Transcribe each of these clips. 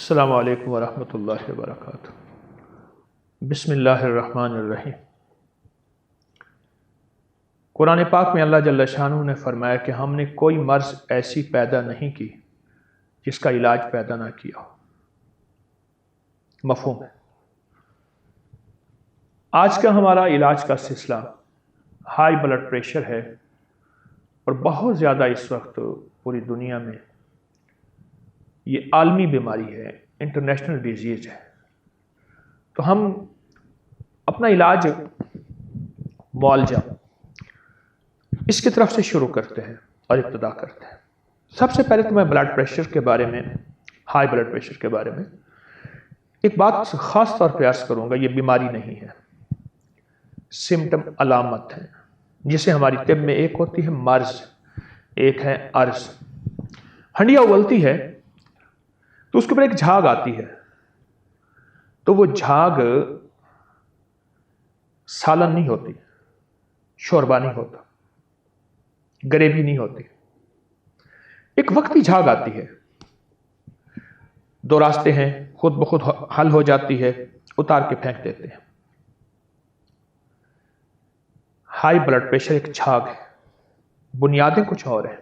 السلام علیکم ورحمۃ اللہ وبرکاتہ۔ بسم اللہ الرحمن الرحیم۔ قرآن پاک میں اللہ جل شانہ نے فرمایا کہ ہم نے کوئی مرض ایسی پیدا نہیں کی جس کا علاج پیدا نہ کیا ہو۔ مفہوم ہے۔ آج کا ہمارا علاج کا سلسلہ ہائی بلڈ پریشر ہے، اور بہت زیادہ اس وقت پوری دنیا میں یہ عالمی بیماری ہے، انٹرنیشنل ڈیزیز ہے۔ تو ہم اپنا علاج معالجہ اس کی طرف سے شروع کرتے ہیں اور ابتدا کرتے ہیں۔ سب سے پہلے تو میں بلڈ پریشر کے بارے میں، ہائی بلڈ پریشر کے بارے میں ایک بات خاص طور پہ عرض کروں گا۔ یہ بیماری نہیں ہے، سمٹم، علامت ہے، جسے ہماری طب میں ایک ہوتی ہے مرض، ایک ہے عرض۔ ہنڈیا اگلتی ہے تو اس کے اوپر ایک جھاگ آتی ہے، تو وہ جھاگ سالن نہیں ہوتی، شوربہ نہیں ہوتا، گریوی نہیں ہوتی، ایک وقتی جھاگ آتی ہے۔ دو راستے ہیں، خود بخود حل ہو جاتی ہے، اتار کے پھینک دیتے ہیں۔ ہائی بلڈ پریشر ایک جھاگ ہے، بنیادیں کچھ اور ہیں۔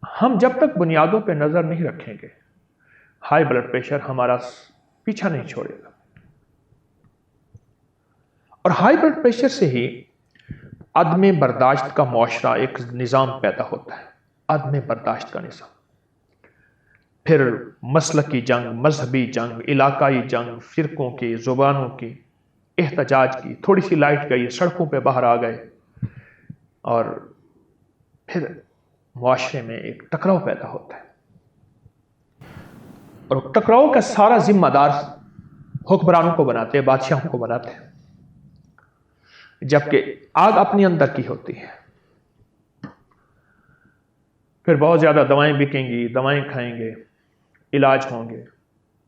ہم جب تک بنیادوں پہ نظر نہیں رکھیں گے، ہائی بلڈ پریشر ہمارا پیچھا نہیں چھوڑے گا۔ اور ہائی بلڈ پریشر سے ہی عدم برداشت کا معاشرہ، ایک نظام پیدا ہوتا ہے، عدم برداشت کا نظام۔ پھر مسلکی جنگ، مذہبی جنگ، علاقائی جنگ، فرقوں کی، زبانوں کی، احتجاج کی، تھوڑی سی لائٹ گئی، سڑکوں پہ باہر آ گئے، اور پھر معاشرے میں ایک ٹکراؤ پیدا ہوتا ہے۔ اور ٹکراؤ کا سارا ذمہ دار حکمرانوں کو بناتے ہیں، بادشاہوں کو بناتے ہیں، جبکہ آگ اپنی اندر کی ہوتی ہے۔ پھر بہت زیادہ دوائیں بکیں گی، دوائیں کھائیں گے، علاج ہوں گے،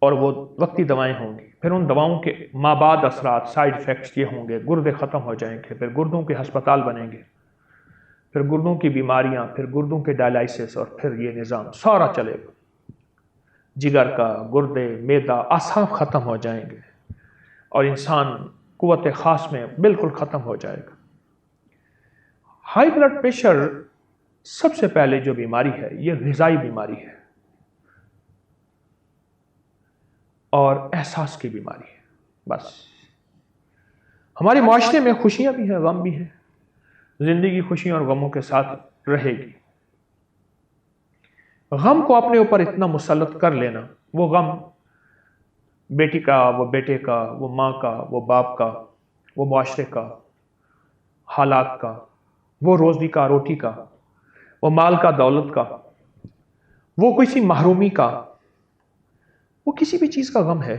اور وہ وقتی دوائیں ہوں گی۔ پھر ان دواؤں کے مابعد اثرات، سائیڈ ایفیکٹس یہ ہوں گے، گردے ختم ہو جائیں گے، پھر گردوں کے ہسپتال بنیں گے، پھر گردوں کی بیماریاں، پھر گردوں کے ڈائلائسس، اور پھر یہ نظام سارا چلے گا۔ جگر کا، گردے، معدہ، اعصاب ختم ہو جائیں گے، اور انسان قوت خاص میں بالکل ختم ہو جائے گا۔ ہائی بلڈ پریشر سب سے پہلے جو بیماری ہے، یہ غذائی بیماری ہے اور احساس کی بیماری ہے۔ بس ہمارے معاشرے میں خوشیاں بھی ہیں، غم بھی ہیں، زندگی خوشیوں اور غموں کے ساتھ رہے گی۔ غم کو اپنے اوپر اتنا مسلط کر لینا، وہ غم بیٹی کا، وہ بیٹے کا، وہ ماں کا، وہ باپ کا، وہ معاشرے کا، حالات کا، وہ روزی کا، روٹی کا، وہ مال کا، دولت کا، وہ کسی محرومی کا، وہ کسی بھی چیز کا غم ہے،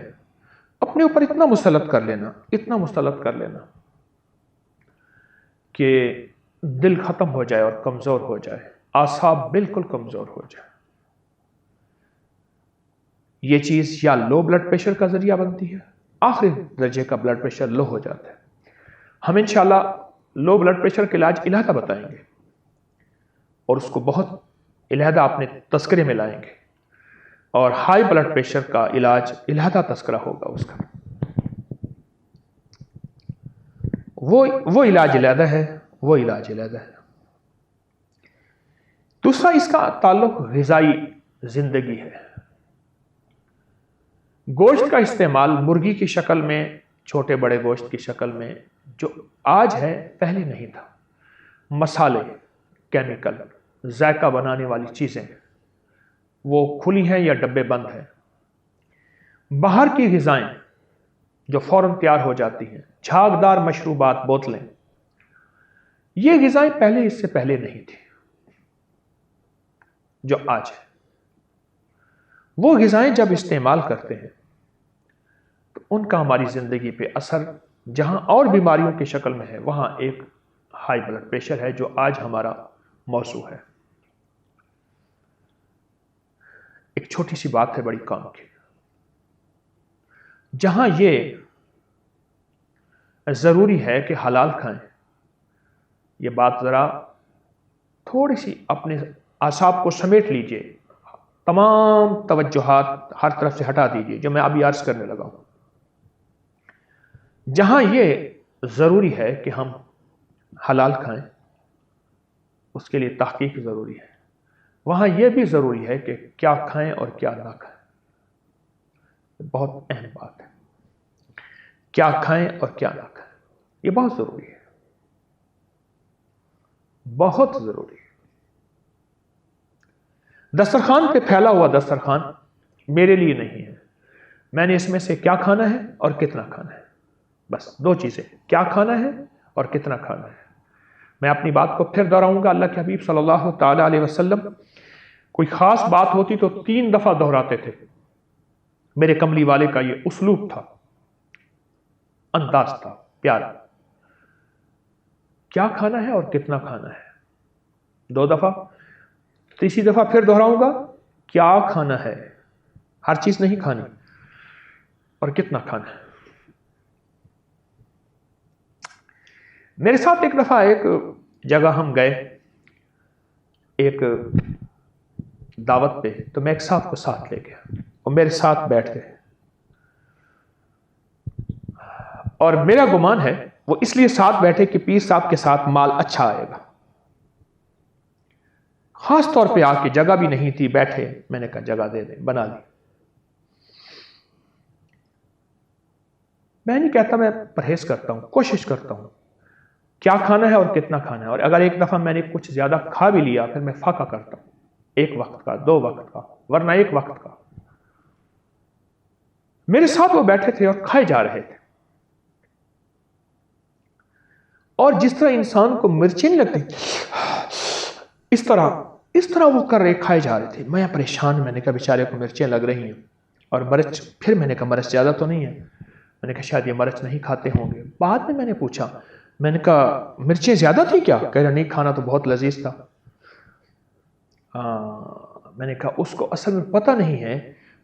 اپنے اوپر اتنا مسلط کر لینا، اتنا مسلط کر لینا کہ دل ختم ہو جائے اور کمزور ہو جائے، اعصاب بالکل کمزور ہو جائے۔ یہ چیز یا لو بلڈ پریشر کا ذریعہ بنتی ہے، آخری درجے کا بلڈ پریشر لو ہو جاتا ہے۔ ہم انشاءاللہ لو بلڈ پریشر کے علاج علیحدہ بتائیں گے، اور اس کو بہت علیحدہ اپنے تذکرے میں لائیں گے، اور ہائی بلڈ پریشر کا علاج علیحدہ تذکرہ ہوگا اس کا، وہ علاج علیحدہ ہے، وہ علاج علیحدہ ہے۔ دوسرا اس کا تعلق غذائی زندگی ہے۔ گوشت کا استعمال مرغی کی شکل میں، چھوٹے بڑے گوشت کی شکل میں، جو آج ہے پہلے نہیں تھا۔ مسالے، کیمیکل، ذائقہ بنانے والی چیزیں، وہ کھلی ہیں یا ڈبے بند ہیں۔ باہر کی غذائیں جو فوراً تیار ہو جاتی ہیں، جھاگدار مشروبات، بوتلیں، یہ غذائیں پہلے اس سے پہلے نہیں تھی جو آج ہے۔ وہ غذائیں جب استعمال کرتے ہیں تو ان کا ہماری زندگی پہ اثر جہاں اور بیماریوں کی شکل میں ہے، وہاں ایک ہائی بلڈ پریشر ہے جو آج ہمارا موضوع ہے۔ ایک چھوٹی سی بات ہے بڑی کام کی۔ جہاں یہ ضروری ہے کہ حلال کھائیں، یہ بات ذرا تھوڑی سی اپنے اعصاب کو سمیٹ لیجئے، تمام توجہات ہر طرف سے ہٹا دیجیے جو میں ابھی عرض کرنے لگا ہوں. جہاں یہ ضروری ہے کہ ہم حلال کھائیں، اس کے لیے تحقیق ضروری ہے، وہاں یہ بھی ضروری ہے کہ کیا کھائیں اور کیا نہ کھائیں. بہت اہم بات ہے، کیا کھائیں اور کیا نہ کھائیں، یہ بہت ضروری ہے، بہت ضروری ہے. دسترخوان پہ پھیلا ہوا دسترخوان میرے لیے نہیں ہے، میں نے اس میں سے کیا کھانا ہے اور کتنا کھانا ہے، بس دو چیزیں، کیا کھانا ہے اور کتنا کھانا ہے. میں اپنی بات کو پھر دہراؤں گا، اللہ کے حبیب صلی اللہ تعالی علیہ وسلم کوئی خاص بات ہوتی تو 3 دفعہ دہراتے تھے. میرے کملی والے کا یہ اسلوب تھا، انداز تھا پیارا. کیا کھانا ہے اور کتنا کھانا ہے 2 دفعہ، تیسری دفعہ پھر دہراؤں گا، کیا کھانا ہے، ہر چیز نہیں کھانی، اور کتنا کھانا ہے. میرے ساتھ ایک دفعہ ایک جگہ ہم گئے ایک دعوت پہ، تو میں ایک صاحب کو ساتھ لے گیا، وہ میرے ساتھ بیٹھ گئے، اور میرا گمان ہے وہ اس لیے ساتھ بیٹھے کہ پیر صاحب کے ساتھ مال اچھا آئے گا. خاص طور پہ آ کے جگہ بھی نہیں تھی، بیٹھے، میں نے کہا جگہ دے دیں، بنا لی. میں نہیں کہتا میں پرہیز کرتا ہوں، کوشش کرتا ہوں کیا کھانا ہے اور کتنا کھانا ہے، اور اگر ایک دفعہ میں نے کچھ زیادہ کھا بھی لیا پھر میں فاقہ کرتا ہوں، 1 وقت کا، 2 وقت کا، ورنہ 1 وقت کا. میرے ساتھ وہ بیٹھے تھے اور کھائے جا رہے تھے، اور جس طرح انسان کو مرچیں نہیں لگتی اس طرح وہ کر رہے، کھائے جا رہے تھے. میں پریشان، میں نے کہا بیچارے کو مرچیں لگ رہی ہیں، اور مرچ، پھر میں نے کہا مرچ زیادہ تو نہیں ہے، میں نے کہا شاید یہ مرچ نہیں کھاتے ہوں گے. بعد میں نے پوچھا، میں نے کہا مرچیں زیادہ تھی کیا؟ کہہ رہا نہیں، کھانا تو بہت لذیذ تھا. میں نے کہا اس کو اصل میں پتہ نہیں ہے،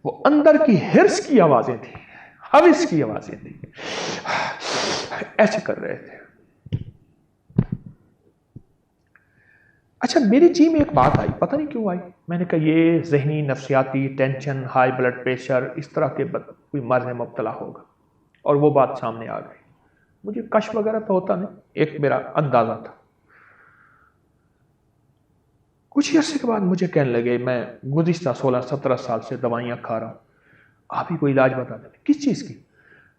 وہ اندر کی ہرس کی آوازیں تھیں، حوث کی آوازیں تھیں، ایسے کر رہے تھے. اچھا میری جی میں ایک بات آئی، پتہ نہیں کیوں آئی. میں نے کہا یہ ذہنی نفسیاتی ٹینشن، ہائی بلڈ پریشر، اس طرح کے کوئی مرض میں مبتلا ہوگا، اور وہ بات سامنے آ گئی. مجھے کشف وغیرہ تو ہوتا نہیں، ایک میرا اندازہ تھا. کچھ عرصے کے بعد مجھے کہنے لگے، میں گزشتہ 16-17 سال سے دوائیاں کھا رہا ہوں، آپ ہی کوئی علاج بتا دیں. کس چیز کی؟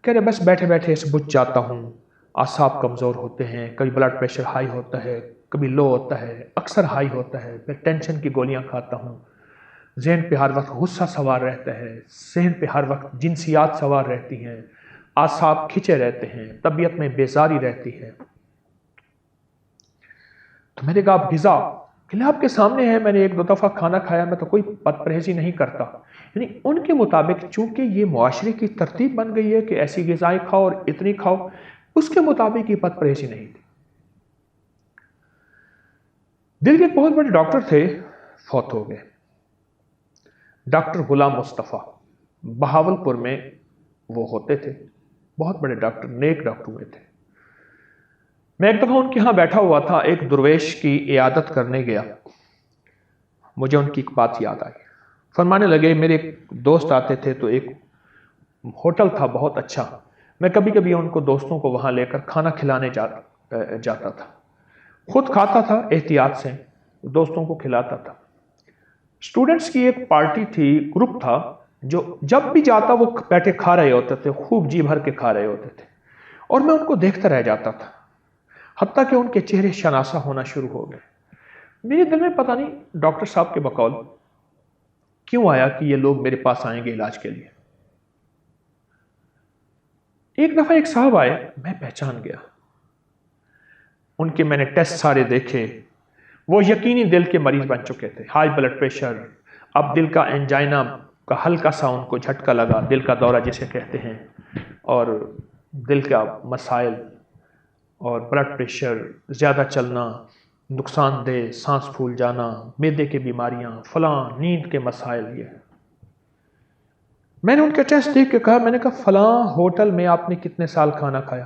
کہہ رہے بس بیٹھے بیٹھے اس بجھ جاتا ہوں، اعصاب کمزور ہوتے ہیں، کبھی بلڈ پریشر ہائی ہوتا ہے، کبھی لو ہوتا ہے، اکثر ہائی ہوتا ہے، پھر ٹینشن کی گولیاں کھاتا ہوں، ذہن پہ ہر وقت غصہ سوار رہتا ہے، ذہن پہ ہر وقت جنسیات سوار رہتی ہیں، اعصاب کھچے رہتے ہیں، طبیعت میں بیزاری رہتی ہے. تو میں نے کہا آپ غذا کہ آپ کے سامنے ہے، میں نے 1-2 دفعہ کھانا کھایا، میں تو کوئی بد پرہیزی نہیں کرتا. یعنی ان کے مطابق چونکہ یہ معاشرے کی ترتیب بن گئی ہے کہ ایسی غذائیں کھاؤ اور اتنی کھاؤ، اس کے مطابق یہ بد پرہیزی نہیں تھی. دل کے بہت بڑے ڈاکٹر تھے، فوت ہو گئے، ڈاکٹر غلام مصطفیٰ، بہاولپور میں وہ ہوتے تھے، بہت بڑے ڈاکٹر، نیک ڈاکٹر ہوئے تھے. میں ایک دفعہ ان کے ہاں بیٹھا ہوا تھا، ایک درویش کی عیادت کرنے گیا. مجھے ان کی ایک بات یاد آئی. فرمانے لگے میرے ایک دوست آتے تھے تو ایک ہوٹل تھا بہت اچھا، میں کبھی کبھی ان کو دوستوں کو وہاں لے کر کھانا کھلانے جاتا تھا، خود کھاتا تھا احتیاط سے، دوستوں کو کھلاتا تھا. اسٹوڈنٹس کی ایک پارٹی تھی، گروپ تھا، جو جب بھی جاتا وہ بیٹھے کھا رہے ہوتے تھے، خوب جی بھر کے کھا رہے ہوتے تھے، اور میں ان کو دیکھتا رہ جاتا تھا، حتیٰ کہ ان کے چہرے شناسا ہونا شروع ہو گئے. میرے دل میں پتہ نہیں ڈاکٹر صاحب کے بقول کیوں آیا کہ یہ لوگ میرے پاس آئیں گے علاج کے لیے. ایک دفعہ ایک صاحب آئے، میں پہچان گیا، ان کے میں نے ٹیسٹ سارے دیکھے، وہ یقینی دل کے مریض بن چکے تھے، ہائی بلڈ پریشر، اب دل کا انجائنا کا ہلکا سا ان کو جھٹکا لگا، دل کا دورہ جسے کہتے ہیں، اور دل کا مسائل اور بلڈ پریشر، زیادہ چلنا، نقصان دہ، سانس پھول جانا، معدے کی بیماریاں، فلاں، نیند کے مسائل. یہ میں نے ان کے ٹیسٹ دیکھ کے کہا، میں نے کہا فلاں ہوٹل میں آپ نے کتنے سال کھانا کھایا؟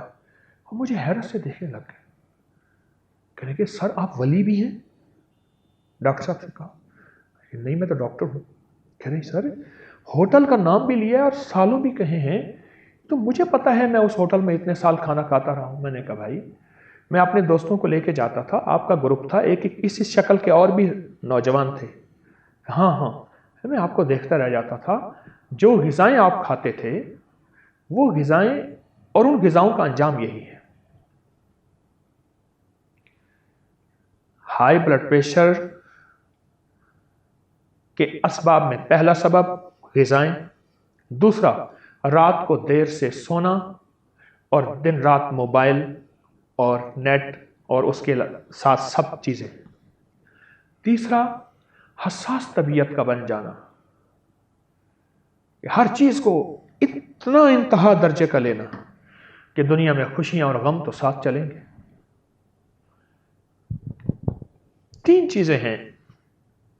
وہ مجھے حیرت سے دیکھنے لگ گئے، کہنے کہ سر آپ ولی بھی ہیں؟ ڈاکٹر صاحب سے کہا نہیں میں تو ڈاکٹر ہوں. کہہ رہے سر ہوٹل کا نام بھی لیا اور سالوں بھی کہے ہیں، تو مجھے پتا ہے میں اس ہوٹل میں اتنے سال کھانا کھاتا رہا ہوں۔ میں نے کہا بھائی میں اپنے دوستوں کو لے کے جاتا تھا، آپ کا گروپ تھا، ایک اسی شکل کے اور بھی نوجوان تھے، ہاں ہاں میں آپ کو دیکھتا رہ جاتا تھا، جو غذائیں آپ کھاتے تھے وہ غذائیں اور ان غذاؤں کا انجام یہی ہے۔ ہائی بلڈ پریشر کے اسباب میں پہلا سبب غذائیں، دوسرا رات کو دیر سے سونا اور دن رات موبائل اور نیٹ اور اس کے ساتھ سب چیزیں، تیسرا حساس طبیعت کا بن جانا، ہر چیز کو اتنا انتہا درجے کا لینا کہ دنیا میں خوشیاں اور غم تو ساتھ چلیں گے۔ تین چیزیں ہیں،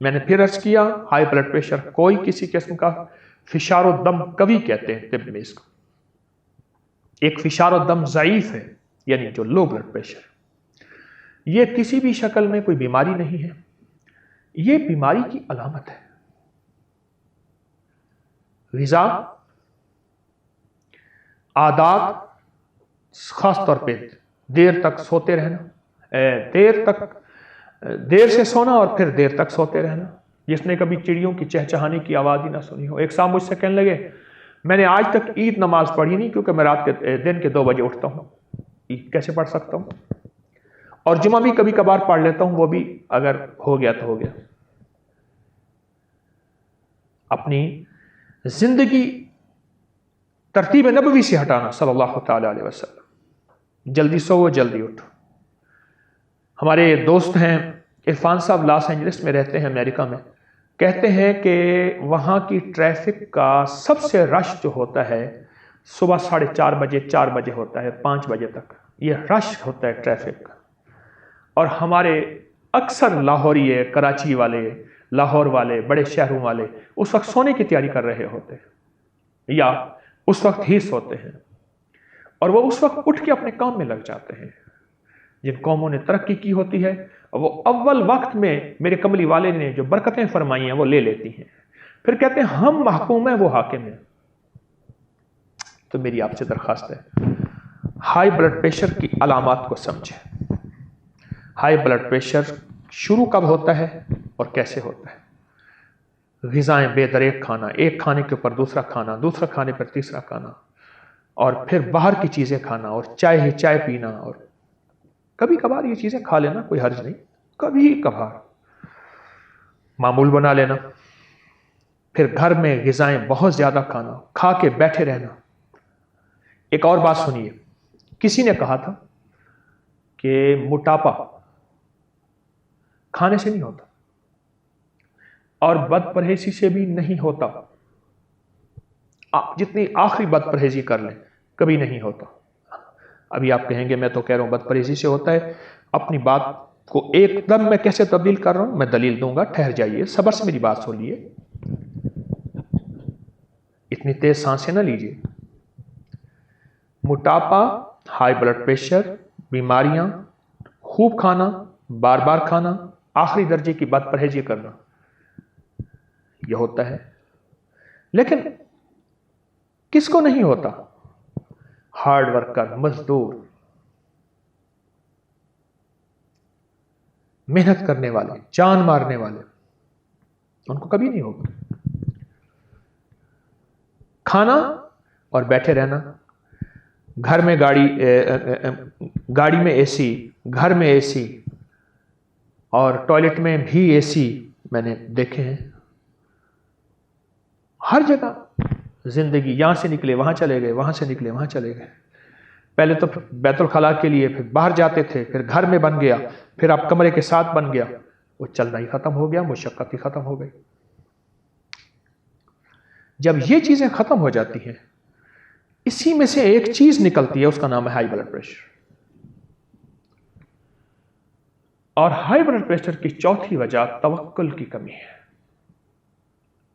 میں نے پھر عرض کیا، ہائی بلڈ پریشر کوئی کسی قسم کا فشار و دم قوی کہتے ہیں طب میں اس کو، ایک فشار و دم ضعیف ہے یعنی جو لو بلڈ پریشر، یہ کسی بھی شکل میں کوئی بیماری نہیں ہے، یہ بیماری کی علامت ہے۔ غذا، عادات، خاص طور پہ دیر تک سوتے رہنا، دیر سے سونا اور پھر دیر تک سوتے رہنا۔ جس نے کبھی چڑیوں کی چہچہانے کی آواز ہی نہ سنی ہو۔ ایک صاحب مجھ سے کہنے لگے میں نے آج تک عید نماز پڑھی نہیں کیونکہ میں رات کے دن کے 2 بجے اٹھتا ہوں، عید کیسے پڑھ سکتا ہوں، اور جمعہ بھی کبھی کبھار پڑھ لیتا ہوں، وہ بھی اگر ہو گیا تو ہو گیا۔ اپنی زندگی ترتیب نبوی سے ہٹانا صلی اللہ تعالی علیہ وسلم، جلدی سو جلدی اٹھو۔ ہمارے دوست ہیں عرفان صاحب لاس اینجلس میں رہتے ہیں امریکہ میں، کہتے ہیں کہ وہاں کی ٹریفک کا سب سے رش جو ہوتا ہے صبح 4:30 بجے 4 بجے ہوتا ہے 5 بجے تک، یہ رش ہوتا ہے ٹریفک کا، اور ہمارے اکثر لاہوری کراچی والے، لاہور والے، بڑے شہروں والے اس وقت سونے کی تیاری کر رہے ہوتے ہیں یا اس وقت ہی سوتے ہیں، اور وہ اس وقت اٹھ کے اپنے کام میں لگ جاتے ہیں۔ جن قوموں نے ترقی کی ہوتی ہے وہ اول وقت میں میرے کملی والے نے جو برکتیں فرمائی ہیں وہ لے لیتی ہیں، پھر کہتے ہیں ہم محکوم ہیں وہ حاکم ہیں۔ تو میری آپ سے درخواست ہے ہائی بلڈ پریشر کی علامات کو سمجھیں۔ ہائی بلڈ پریشر شروع کب ہوتا ہے اور کیسے ہوتا ہے؟ غذائیں بے دریک کھانا، ایک کھانے کے اوپر دوسرا کھانا، دوسرا کھانے پر تیسرا کھانا، اور پھر باہر کی چیزیں کھانا، اور چائے ہی چائے پینا، اور کبھی کبھار یہ چیزیں کھا لینا کوئی حرج نہیں، کبھی کبھار معمول بنا لینا۔ پھر گھر میں غذائیں بہت زیادہ کھانا، کھا کے بیٹھے رہنا۔ ایک اور بات سنیے، کسی نے کہا تھا کہ موٹاپا کھانے سے نہیں ہوتا اور بد پرہیزی سے بھی نہیں ہوتا، آپ جتنی آخری بد پرہیزی کر لیں کبھی نہیں ہوتا۔ ابھی آپ کہیں گے میں تو کہہ رہا ہوں بد پرہیزی سے ہوتا ہے، اپنی بات کو ایک دم میں کیسے تبدیل کر رہا ہوں میں دلیل دوں گا، ٹھہر جائیے، صبر سے میری بات سن لیے، اتنی تیز سانسیں نہ لیجیے۔ موٹاپا، ہائی بلڈ پریشر، بیماریاں، خوب کھانا، بار بار کھانا، آخری درجے کی بد پرہیزی کرنا، یہ ہوتا ہے۔ لیکن کس کو نہیں ہوتا؟ ہارڈ ورکر، مزدور، محنت کرنے والے، جان مارنے والے، ان کو کبھی نہیں ہوگا۔ کھانا اور بیٹھے رہنا، گھر میں گاڑی میں اے سی، گھر میں اے سی، اور ٹوائلٹ میں بھی اے سی، میں نے دیکھے ہیں ہر جگہ۔ زندگی یہاں سے نکلے وہاں چلے گئے، وہاں سے نکلے وہاں چلے گئے، پہلے تو بیت الخلاء کے لیے پھر باہر جاتے تھے، پھر گھر میں بن گیا، پھر اب کمرے کے ساتھ بن گیا، وہ چلنا ہی ختم ہو گیا، مشقت ہی ختم ہو گئی۔ جب یہ چیزیں ختم ہو جاتی ہیں اسی میں سے ایک چیز نکلتی ہے، اس کا نام ہے ہائی بلڈ پریشر۔ اور ہائی بلڈ پریشر کی چوتھی وجہ توکل کی کمی ہے۔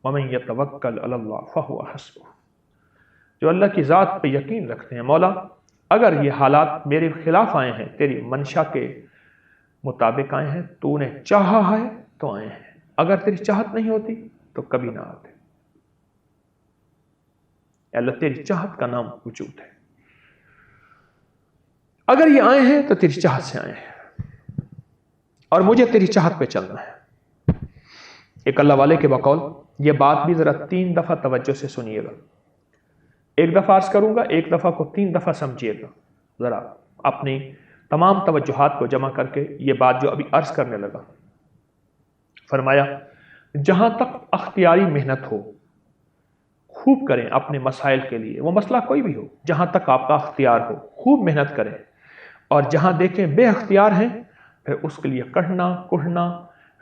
وَمَن يَتَوَكَّلْ عَلَى اللَّهِ فَهُوَ حَسْبُهُ، جو اللہ کی ذات پہ یقین رکھتے ہیں، مولا اگر یہ حالات میرے خلاف آئے ہیں، تیری منشا کے مطابق آئے ہیں، تو نے چاہا ہے تو آئے ہیں، اگر تیری چاہت نہیں ہوتی تو کبھی نہ آتے۔ اے اللہ تیری چاہت کا نام وجود ہے. اگر یہ آئے ہیں تو تیری چاہت سے آئے ہیں اور مجھے تیری چاہت پہ چلنا ہے. ایک اللہ والے کے بقول یہ بات بھی ذرا 3 دفعہ توجہ سے سنیے گا. ایک دفعہ عرض کروں گا، ایک دفعہ کو 3 دفعہ سمجھیے گا. ذرا اپنی تمام توجہات کو جمع کر کے یہ بات جو ابھی عرض کرنے لگا. فرمایا جہاں تک اختیاری محنت ہو خوب کریں اپنے مسائل کے لیے، وہ مسئلہ کوئی بھی ہو، جہاں تک آپ کا اختیار ہو خوب محنت کریں. اور جہاں دیکھیں بے اختیار ہیں پھر اس کے لیے کڑھنا کڑھنا،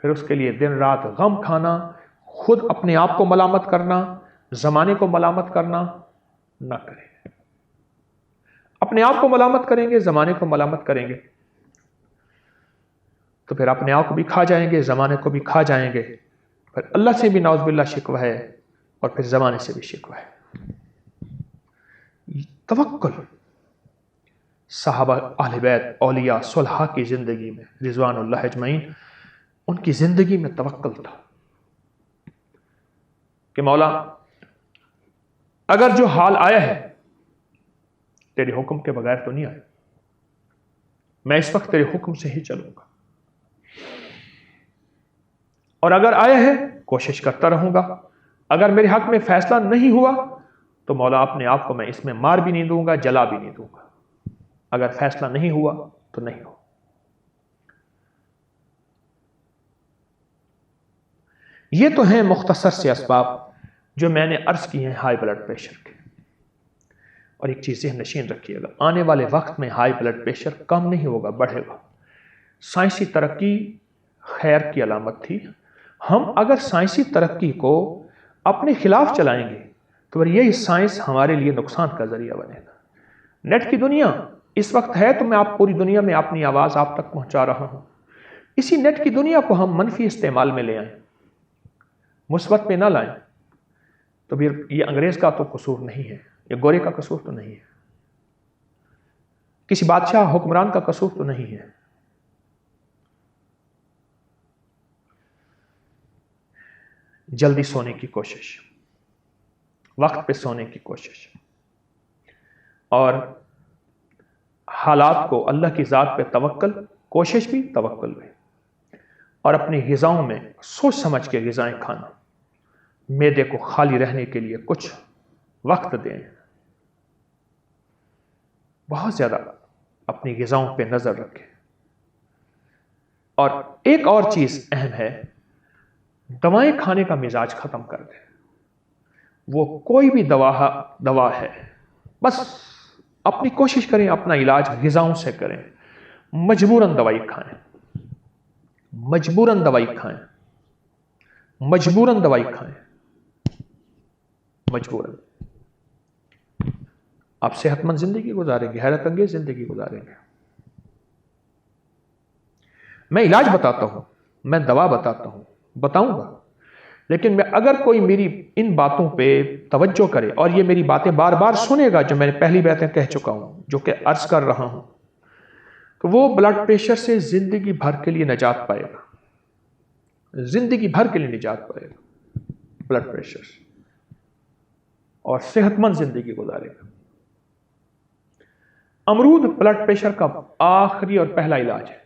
پھر اس کے لیے دن رات غم کھانا، خود اپنے آپ کو ملامت کرنا، زمانے کو ملامت کرنا نہ کریں. اپنے آپ کو ملامت کریں گے، زمانے کو ملامت کریں گے تو پھر اپنے آپ کو بھی کھا جائیں گے، زمانے کو بھی کھا جائیں گے، پھر اللہ سے بھی نعوذ باللہ شکوہ ہے اور پھر زمانے سے بھی شکوہ ہے. توکل صحابہ اہل بیت اولیاء صلحاء کی زندگی میں رضوان اللہ اجمعین، ان کی زندگی میں توکل تھا کہ مولا اگر جو حال آیا ہے تیرے حکم کے بغیر تو نہیں آیا، میں اس وقت تیرے حکم سے ہی چلوں گا، اور اگر آیا ہے کوشش کرتا رہوں گا. اگر میرے حق میں فیصلہ نہیں ہوا تو مولا اپنے آپ کو میں اس میں مار بھی نہیں دوں گا، جلا بھی نہیں دوں گا. اگر فیصلہ نہیں ہوا تو نہیں ہو. یہ تو ہیں مختصر سے اسباب جو میں نے عرض کی ہیں ہائی بلڈ پریشر کے. اور ایک چیز ذہن نشین رکھیے گا، آنے والے وقت میں ہائی بلڈ پریشر کم نہیں ہوگا، بڑھے گا. سائنسی ترقی خیر کی علامت تھی. ہم اگر سائنسی ترقی کو اپنے خلاف چلائیں گے تو یہی سائنس ہمارے لیے نقصان کا ذریعہ بنے گا. نیٹ کی دنیا اس وقت ہے تو میں آپ پوری دنیا میں اپنی آواز آپ تک پہنچا رہا ہوں. اسی نیٹ کی دنیا کو ہم منفی استعمال میں لے آئیں، مثبت پہ نہ لائیں تو پھر یہ انگریز کا تو قصور نہیں ہے، یہ گورے کا قصور تو نہیں ہے، کسی بادشاہ حکمران کا قصور تو نہیں ہے. جلدی سونے کی کوشش، وقت پہ سونے کی کوشش، اور حالات کو اللہ کی ذات پہ توکل، کوشش بھی توکل بھی، اور اپنی غذاؤں میں سوچ سمجھ کے غذائیں کھانا. معدے کو خالی رہنے کے لیے کچھ وقت دیں، بہت زیادہ اپنی غذاؤں پہ نظر رکھیں. اور ایک اور چیز اہم ہے، دوائیں کھانے کا مزاج ختم کر دیں. وہ کوئی بھی دوا ہے، بس اپنی کوشش کریں اپنا علاج غذاؤں سے کریں. مجبوراً دوائی کھائیں، مجبوراً دوائی کھائیں، مجبوراً دوائی کھائیں، مجبوراً. آپ صحت مند زندگی گزاریں گے، حیرت انگیز زندگی گزاریں گے. میں علاج بتاتا ہوں، میں دوا بتاتا ہوں، بتاؤں گا، لیکن اگر کوئی میری ان باتوں پہ توجہ کرے اور یہ میری باتیں بار بار سنے گا جو میں نے پہلی باتیں کہہ چکا ہوں، جو کہ عرض کر رہا ہوں، تو وہ بلڈ پریشر سے زندگی بھر کے لیے نجات پائے گا. زندگی بھر کے لیے نجات پائے گا بلڈ پریشر سے، اور صحت مند زندگی گزارے گا. امرود بلڈ پریشر کا آخری اور پہلا علاج ہے.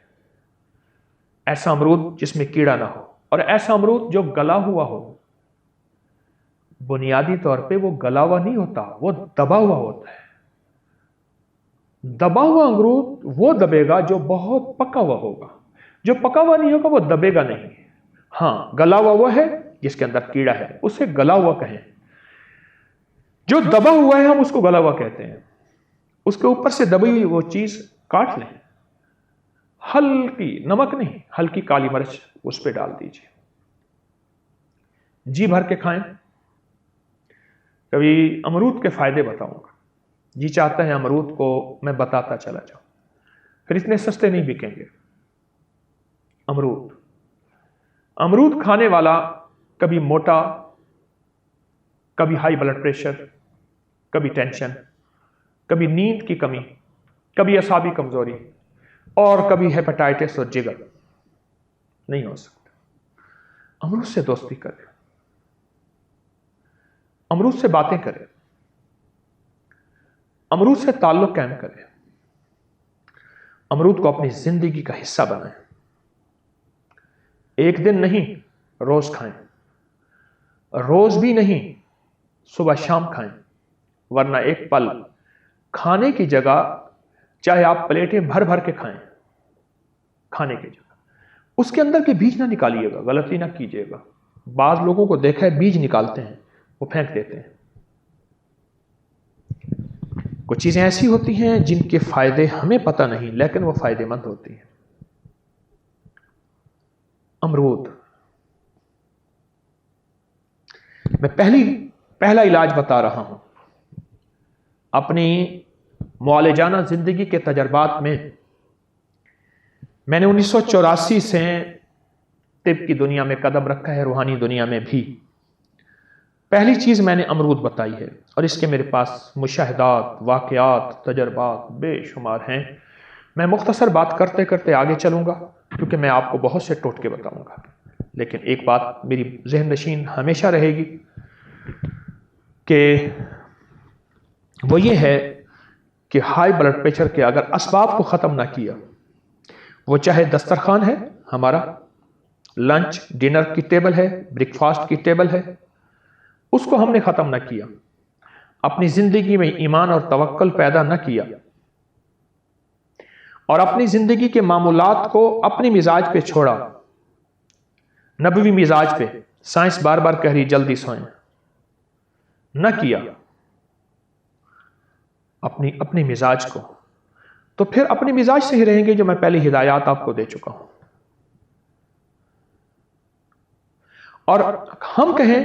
ایسا امرود جس میں کیڑا نہ ہو، اور ایسا امرود جو گلا ہوا ہو. بنیادی طور پہ وہ گلا ہوا نہیں ہوتا، وہ دبا ہوا ہوتا ہے. دبا ہوا امرود وہ دبے گا جو بہت پکا ہوا ہوگا، جو پکا ہوا نہیں ہوگا وہ دبے گا نہیں. ہاں، گلا ہوا وہ ہے جس کے اندر کیڑا ہے، اسے گلا ہوا کہیں. جو دبا ہوا ہے ہم اس کو گلا ہوا کہتے ہیں. اس کے اوپر سے دبی ہوئی وہ چیز کاٹ لیں، ہلکی نمک نہیں، ہلکی کالی مرچ اس پہ ڈال دیجیے، جی بھر کے کھائیں. کبھی امرود کے فائدے بتاؤں گا، جی چاہتا ہے امرود کو میں بتاتا چلا جاؤں، پھر اتنے سستے نہیں بکیں گے. امرود کھانے والا کبھی موٹا، کبھی ہائی بلڈ پریشر، کبھی ٹینشن، کبھی نیند کی کمی، کبھی اعصابی کمزوری، اور کبھی ہیپاٹائٹس اور جگر نہیں ہو سکتا. امرود سے دوستی کریں، امرود سے باتیں کریں، امرود سے تعلق قائم کریں، امرود کو اپنی زندگی کا حصہ بنائیں، ایک دن نہیں روز کھائیں، روز بھی نہیں صبح شام کھائیں، ورنہ ایک پل کھانے کی جگہ چاہے آپ پلیٹیں بھر بھر کے کھائیں، کھانے کی جگہ اس کے اندر کے بیج نہ نکالیے گا، غلطی نہ کیجیے گا۔ بعض لوگوں کو دیکھا ہے بیج نکالتے ہیں، وہ پھینک دیتے ہیں۔ کچھ چیزیں ایسی ہوتی ہیں جن کے فائدے ہمیں پتہ نہیں لیکن وہ فائدے مند ہوتی ہیں۔ امرود، میں پہلا علاج بتا رہا ہوں۔ اپنی معالجانہ زندگی کے تجربات میں نے 1984 سے طب کی دنیا میں قدم رکھا ہے، روحانی دنیا میں بھی۔ پہلی چیز میں نے امرود بتائی ہے، اور اس کے میرے پاس مشاہدات، واقعات، تجربات بے شمار ہیں۔ میں مختصر بات کرتے کرتے آگے چلوں گا کیونکہ میں آپ کو بہت سے ٹوٹکے بتاؤں گا، لیکن ایک بات میری ذہن نشین ہمیشہ رہے گی کہ وہ یہ ہے کہ ہائی بلڈ پریشر کے اگر اسباب کو ختم نہ کیا، وہ چاہے دسترخوان ہے ہمارا، لنچ ڈنر کی ٹیبل ہے، بریک فاسٹ کی ٹیبل ہے، اس کو ہم نے ختم نہ کیا، اپنی زندگی میں ایمان اور توکل پیدا نہ کیا، اور اپنی زندگی کے معمولات کو اپنی مزاج پہ چھوڑا، نبوی مزاج پہ، سائنس بار بار کہہ رہی جلدی سوئیں، نہ کیا اپنی مزاج کو، تو پھر اپنی مزاج سے ہی رہیں گے جو میں پہلی ہدایات آپ کو دے چکا ہوں۔ اور ہم کہیں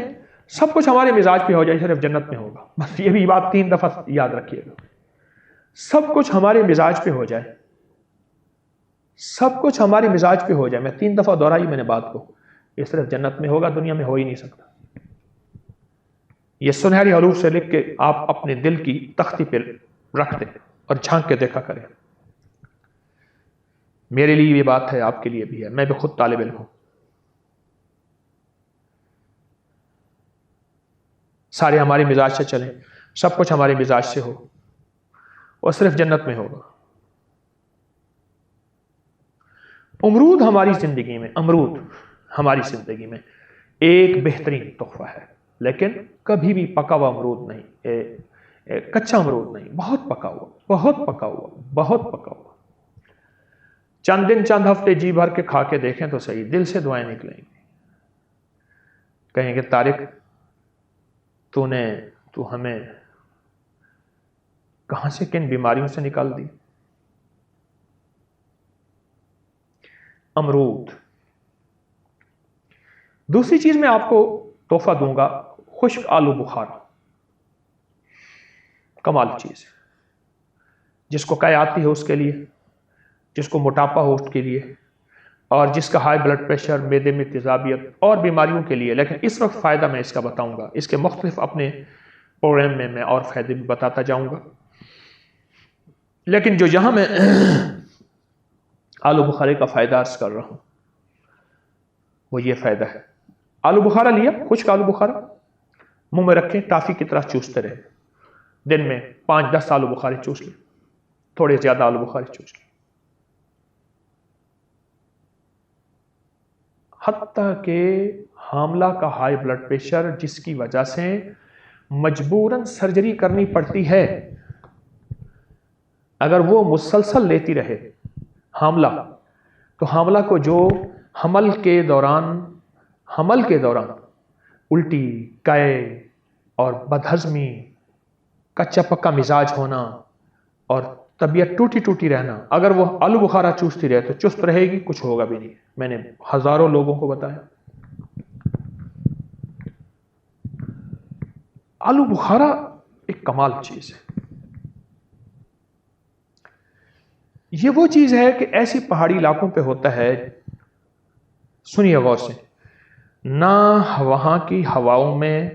سب کچھ ہمارے مزاج پہ ہو جائے صرف جنت میں ہوگا، بس یہ بھی بات 3 دفعہ یاد رکھیے گا، سب کچھ ہمارے مزاج پہ ہو جائے، سب کچھ ہمارے مزاج پہ ہو جائے، میں 3 دفعہ دہرائی میں نے بات کو، یہ صرف جنت میں ہوگا، دنیا میں ہو ہی نہیں سکتا۔ یہ سنہری حروف سے لکھ کے آپ اپنے دل کی تختی پہ رکھ دیں اور جھانک کے دیکھا کریں۔ میرے لیے یہ بات ہے، آپ کے لیے بھی ہے، میں بھی خود طالب علم ہوں۔ سارے ہمارے مزاج سے چلیں، سب کچھ ہمارے مزاج سے ہو، اور صرف جنت میں ہوگا۔ امرود ہماری زندگی میں، امرود ہماری زندگی میں ایک بہترین تحفہ ہے، لیکن کبھی بھی پکا ہوا امرود نہیں، کچا امرود نہیں، بہت پکا ہوا، بہت پکا ہوا، بہت پکا ہوا۔ چند دن چند ہفتے جی بھر کے کھا کے دیکھیں تو صحیح، دل سے دعائیں نکلیں گی، کہیں گے طارق تو ہمیں کہاں سے کن بیماریوں سے نکال دی۔ امرود۔ دوسری چیز میں آپ کو تحفہ دوں گا، خشک آلو بخارا، کمال چیز ہے، جس کو قے آتی ہے اس کے لیے، جس کو موٹاپا ہو اس کے لیے، اور جس کا ہائی بلڈ پریشر، معدے میں تیزابیت اور بیماریوں کے لیے، لیکن اس وقت فائدہ میں اس کا بتاؤں گا، اس کے مختلف اپنے پروگرام میں اور فائدے بھی بتاتا جاؤں گا، لیکن جو یہاں میں آلو بخارے کا فائدہ عرض کر رہا ہوں وہ یہ فائدہ ہے۔ آلو بخارا لیا، خشک آلو بخارا، منہ میں رکھیں، ٹافی کی طرح چوستے رہے، دن میں 5-10 آلو بخارے چوس لیں، تھوڑے زیادہ آلو بخارے چوس لیں، حتیٰ کہ حاملہ کا ہائی بلڈ پریشر جس کی وجہ سے مجبوراً سرجری کرنی پڑتی ہے، اگر وہ مسلسل لیتی رہے حاملہ، تو حاملہ کو جو حمل کے دوران الٹی، قے اور بدہضمی، کچا پکا مزاج ہونا اور طبیعت ٹوٹی رہنا، اگر وہ آلو بخارا چوستی رہے تو چست رہے گی، کچھ ہوگا بھی نہیں۔ میں نے ہزاروں لوگوں کو بتایا۔ آلو بخارا ایک کمال چیز ہے، یہ وہ چیز ہے کہ ایسی پہاڑی علاقوں پہ ہوتا ہے، سنیے غور سے، نہ وہاں کی ہواؤں میں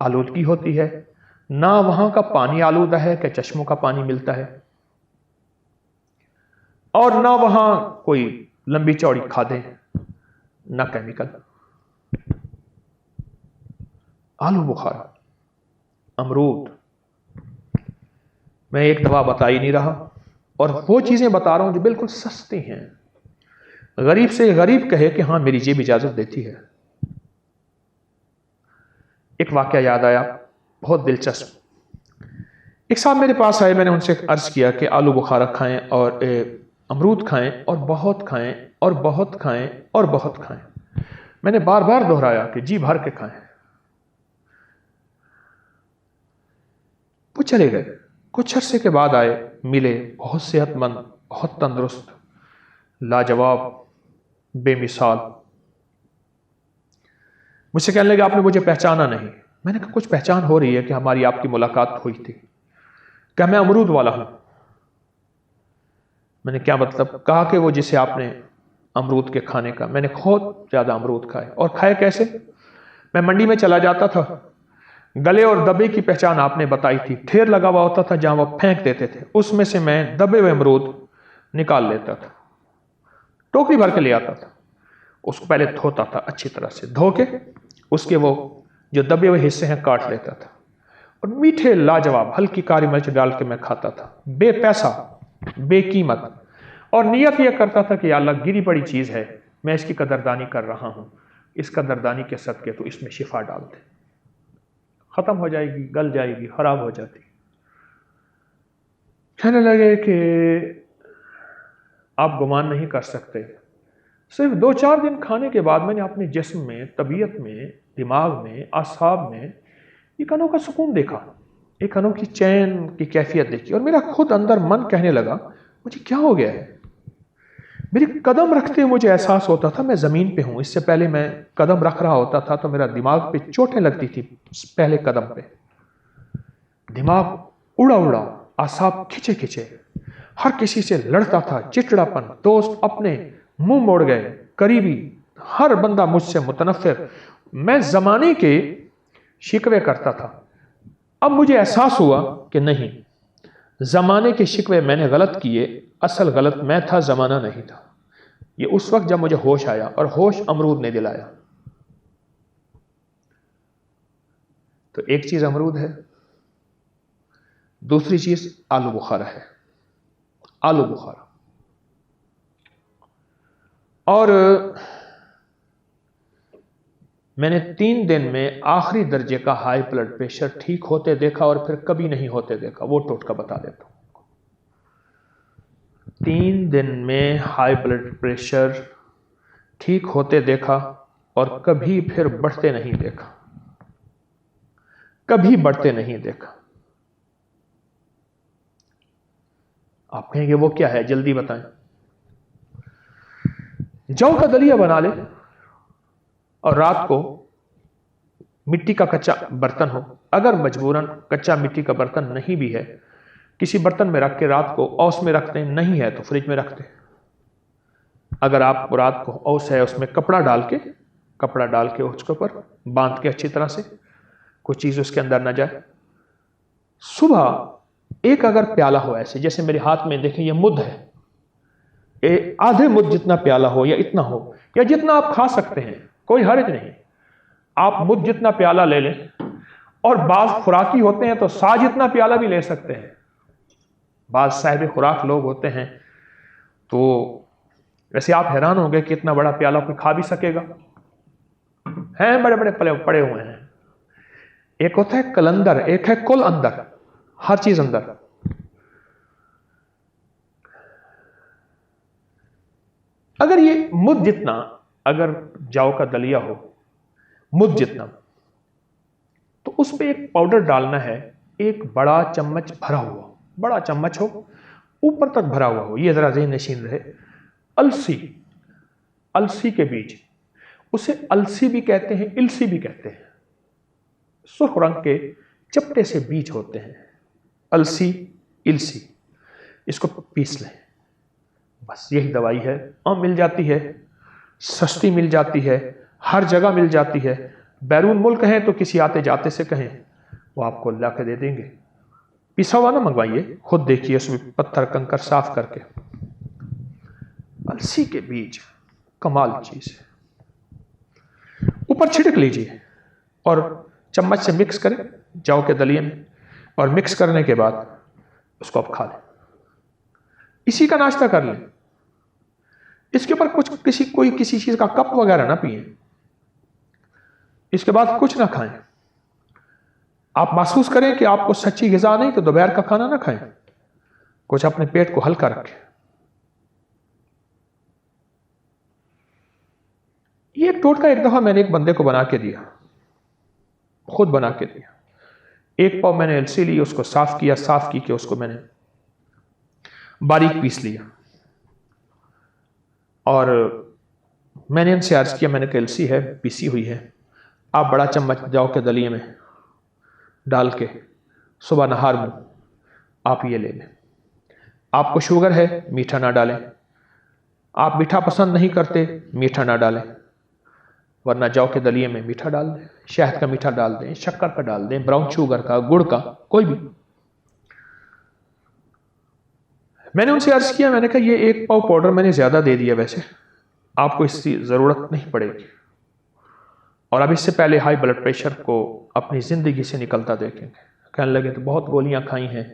آلودگی ہوتی ہے، نہ وہاں کا پانی آلودہ ہے کہ چشموں کا پانی ملتا ہے، اور نہ وہاں کوئی لمبی چوڑی کھادیں، نہ کیمیکل۔ آلو بخارا، امرود، میں ایک دوا بتا ہی نہیں رہا، اور وہ چیزیں بتا رہا ہوں جو بالکل سستی ہیں. غریب سے غریب کہے کہ ہاں میری جیب اجازت دیتی ہے. ایک واقعہ یاد آیا بہت دلچسپ. ایک صاحب میرے پاس آئے، میں نے ان سے عرض کیا کہ آلو بخارا کھائیں اور امرود کھائیں اور بہت کھائیں اور بہت کھائیں اور بہت کھائیں. میں نے بار بار دہرایا کہ جی بھر کے کھائیں. وہ چلے گئے. کچھ عرصے کے بعد آئے، ملے، بہت صحت مند، بہت تندرست، لاجواب، بے مثال. مجھ سے کہنے لگے آپ نے مجھے پہچانا نہیں. میں نے کہا کچھ پہچان ہو رہی ہے کہ ہماری آپ کی ملاقات ہوئی تھی. کہ میں امرود والا ہوں. میں نے کیا مطلب؟ کہا کہ وہ جسے آپ نے امرود کے کھانے کا. میں نے بہت زیادہ امرود کھائے. اور کھائے کیسے؟ میں منڈی میں چلا جاتا تھا، گلے اور دبے کی پہچان آپ نے بتائی تھی. ڈھیر لگا ہوا ہوتا تھا جہاں وہ پھینک دیتے تھے، اس میں سے میں دبے ہوئے امرود نکال لیتا تھا، ٹوکری بھر کے لے آتا تھا. اس کو پہلے دھوتا تھا اچھی طرح سے، دھو کے اس کے وہ جو دبے ہوئے حصے ہیں کاٹ لیتا تھا، اور میٹھے لاجواب ہلکی کاری مرچ ڈال کے میں کھاتا تھا، بے پیسہ، بے قیمت. اور نیت یہ کرتا تھا کہ یا اللہ گری پڑی چیز ہے، میں اس کی قدردانی کر رہا ہوں، اس قدردانی کے صدقے تو اس میں شفا ڈال دے. ختم ہو جائے گی، گل جائے گی، خراب ہو جاتی. کہنے لگے کہ آپ گمان نہیں کر سکتے، صرف 2-4 دن کھانے کے بعد میں نے اپنے جسم میں، طبیعت میں، دماغ میں، اعصاب میں ایک انوکھا سکون دیکھا، ایک انوکھی چین کی کیفیت دیکھی. اور میرا خود اندر من کہنے لگا مجھے کیا ہو گیا ہے. میری قدم رکھتے ہوئے مجھے احساس ہوتا تھا میں زمین پہ ہوں. اس سے پہلے میں قدم رکھ رہا ہوتا تھا تو میرا دماغ پہ چوٹیں لگتی تھی. پہلے قدم پہ دماغ اڑا اڑا، اعصاب کھچے کھچے، ہر کسی سے لڑتا تھا، چچڑاپن، دوست اپنے منہ موڑ گئے، قریبی ہر بندہ مجھ سے متنفر. میں زمانے کے شکوے کرتا تھا. اب مجھے احساس ہوا کہ نہیں، زمانے کے شکوے میں نے غلط کیے، اصل غلط میں تھا، زمانہ نہیں تھا. یہ اس وقت جب مجھے ہوش آیا، اور ہوش امرود نے دلایا. تو ایک چیز امرود ہے، دوسری چیز آلو بخارا ہے. آلو بخارا. اور میں نے 3 دن میں آخری درجے کا ہائی بلڈ پریشر ٹھیک ہوتے دیکھا، اور پھر کبھی نہیں ہوتے دیکھا. وہ ٹوٹکا بتا دیتا ہوں. 3 دن میں ہائی بلڈ پریشر ٹھیک ہوتے دیکھا، اور کبھی پھر بڑھتے نہیں دیکھا. کبھی بڑھتے نہیں دیکھا. آپ کہیں گے وہ کیا ہے، جلدی بتائیں. جو کا دلیا بنا لے، اور رات کو مٹی کا کچا برتن ہو، اگر مجبوراً کچا مٹی کا برتن نہیں بھی ہے، کسی برتن میں رکھ کے رات کو اوس میں رکھتے ہیں، نہیں ہے تو فریج میں رکھتے ہیں. اگر آپ رات کو اوس ہے اس میں کپڑا ڈال کے اس کے اوپر باندھ کے اچھی طرح سے کوئی چیز اس کے اندر نہ جائے. صبح ایک اگر پیالہ ہو ایسے جیسے میرے ہاتھ میں دیکھیں یہ مد ہے، آدھے مد جتنا پیالہ ہو یا اتنا ہو، یا جتنا آپ کھا سکتے ہیں، کوئی حرج نہیں. آپ مد جتنا پیالہ لے لیں، اور بعض خوراکی ہوتے ہیں تو سا جتنا پیالہ بھی لے سکتے ہیں. بعض صاحب خوراک لوگ ہوتے ہیں تو ویسے آپ حیران ہوں گے کہ اتنا بڑا پیالہ کوئی کھا بھی سکے گا. ہیں بڑے بڑے پڑے ہوئے ہیں. ایک ہوتا ہے کلندر، ایک ہے کل اندر، ہر چیز اندر. اگر یہ مد جتنا، اگر جاؤ کا دلیا ہو مد جتنا، تو اس پہ ایک پاؤڈر ڈالنا ہے، ایک بڑا چمچ بھرا ہوا، بڑا چمچ ہو، اوپر تک بھرا ہوا ہو. یہ ذرا ذہن نشین رہے. السی کے بیج، اسے السی بھی کہتے ہیں، السی بھی کہتے ہیں. سرخ رنگ کے چپٹے سے بیج ہوتے ہیں، السی، السی. اس کو پیس لیں. بس یہی دوائی ہے. اور مل جاتی ہے، سستی مل جاتی ہے، ہر جگہ مل جاتی ہے. بیرون ملک ہیں تو کسی آتے جاتے سے کہیں، وہ آپ کو لا کے دے دیں گے. پیسا ہوا نہ منگوائیے، خود دیکھیے اس میں پتھر کنکر صاف کر کے. السی کے بیج کمال چیز ہے. اوپر چھڑک لیجیے اور چمچ سے مکس کریں جاؤ کے دلیے میں. اور مکس کرنے کے بعد اس کو آپ کھا لیں، اسی کا ناشتہ کر لیں، اس کے اوپر کسی چیز کا کپ وغیرہ نہ پئیں، اس کے بعد کچھ نہ کھائیں۔ آپ محسوس کریں کہ آپ کو سچی غذا نہیں تو دوپہر کا کھانا نہ کھائیں، کچھ اپنے پیٹ کو ہلکا رکھیں۔ یہ ایک ٹوٹکا ایک دفعہ میں نے ایک بندے کو بنا کے دیا، خود بنا کے دیا۔ ایک پاؤ میں نے السی لی، اس کو صاف کیا، صاف کی کہ اس کو میں نے باریک پیس لیا، اور میں نے ان سے عرض کیا، میں نے کہا السی ہے، پیسی ہوئی ہے، آپ بڑا چمچ جاؤ کے دلیے میں ڈال کے صبح نہار میں آپ یہ لے لیں۔ آپ کو شوگر ہے، میٹھا نہ ڈالیں، آپ میٹھا پسند نہیں کرتے، میٹھا نہ ڈالیں، ورنہ جاؤ کے دلیے میں میٹھا ڈال دیں، شہد کا میٹھا ڈال دیں، شکر کا ڈال دیں، براؤن شوگر کا، گڑ کا، کوئی بھی۔ میں نے ان سے عرض کیا، میں نے کہا یہ ایک پاؤ پاؤڈر میں نے زیادہ دے دیا، ویسے آپ کو اس کی ضرورت نہیں پڑے گی، اور اب اس سے پہلے ہائی بلڈ پریشر کو اپنی زندگی سے نکلتا دیکھیں گے۔ کہنے لگے تو بہت گولیاں کھائی ہیں،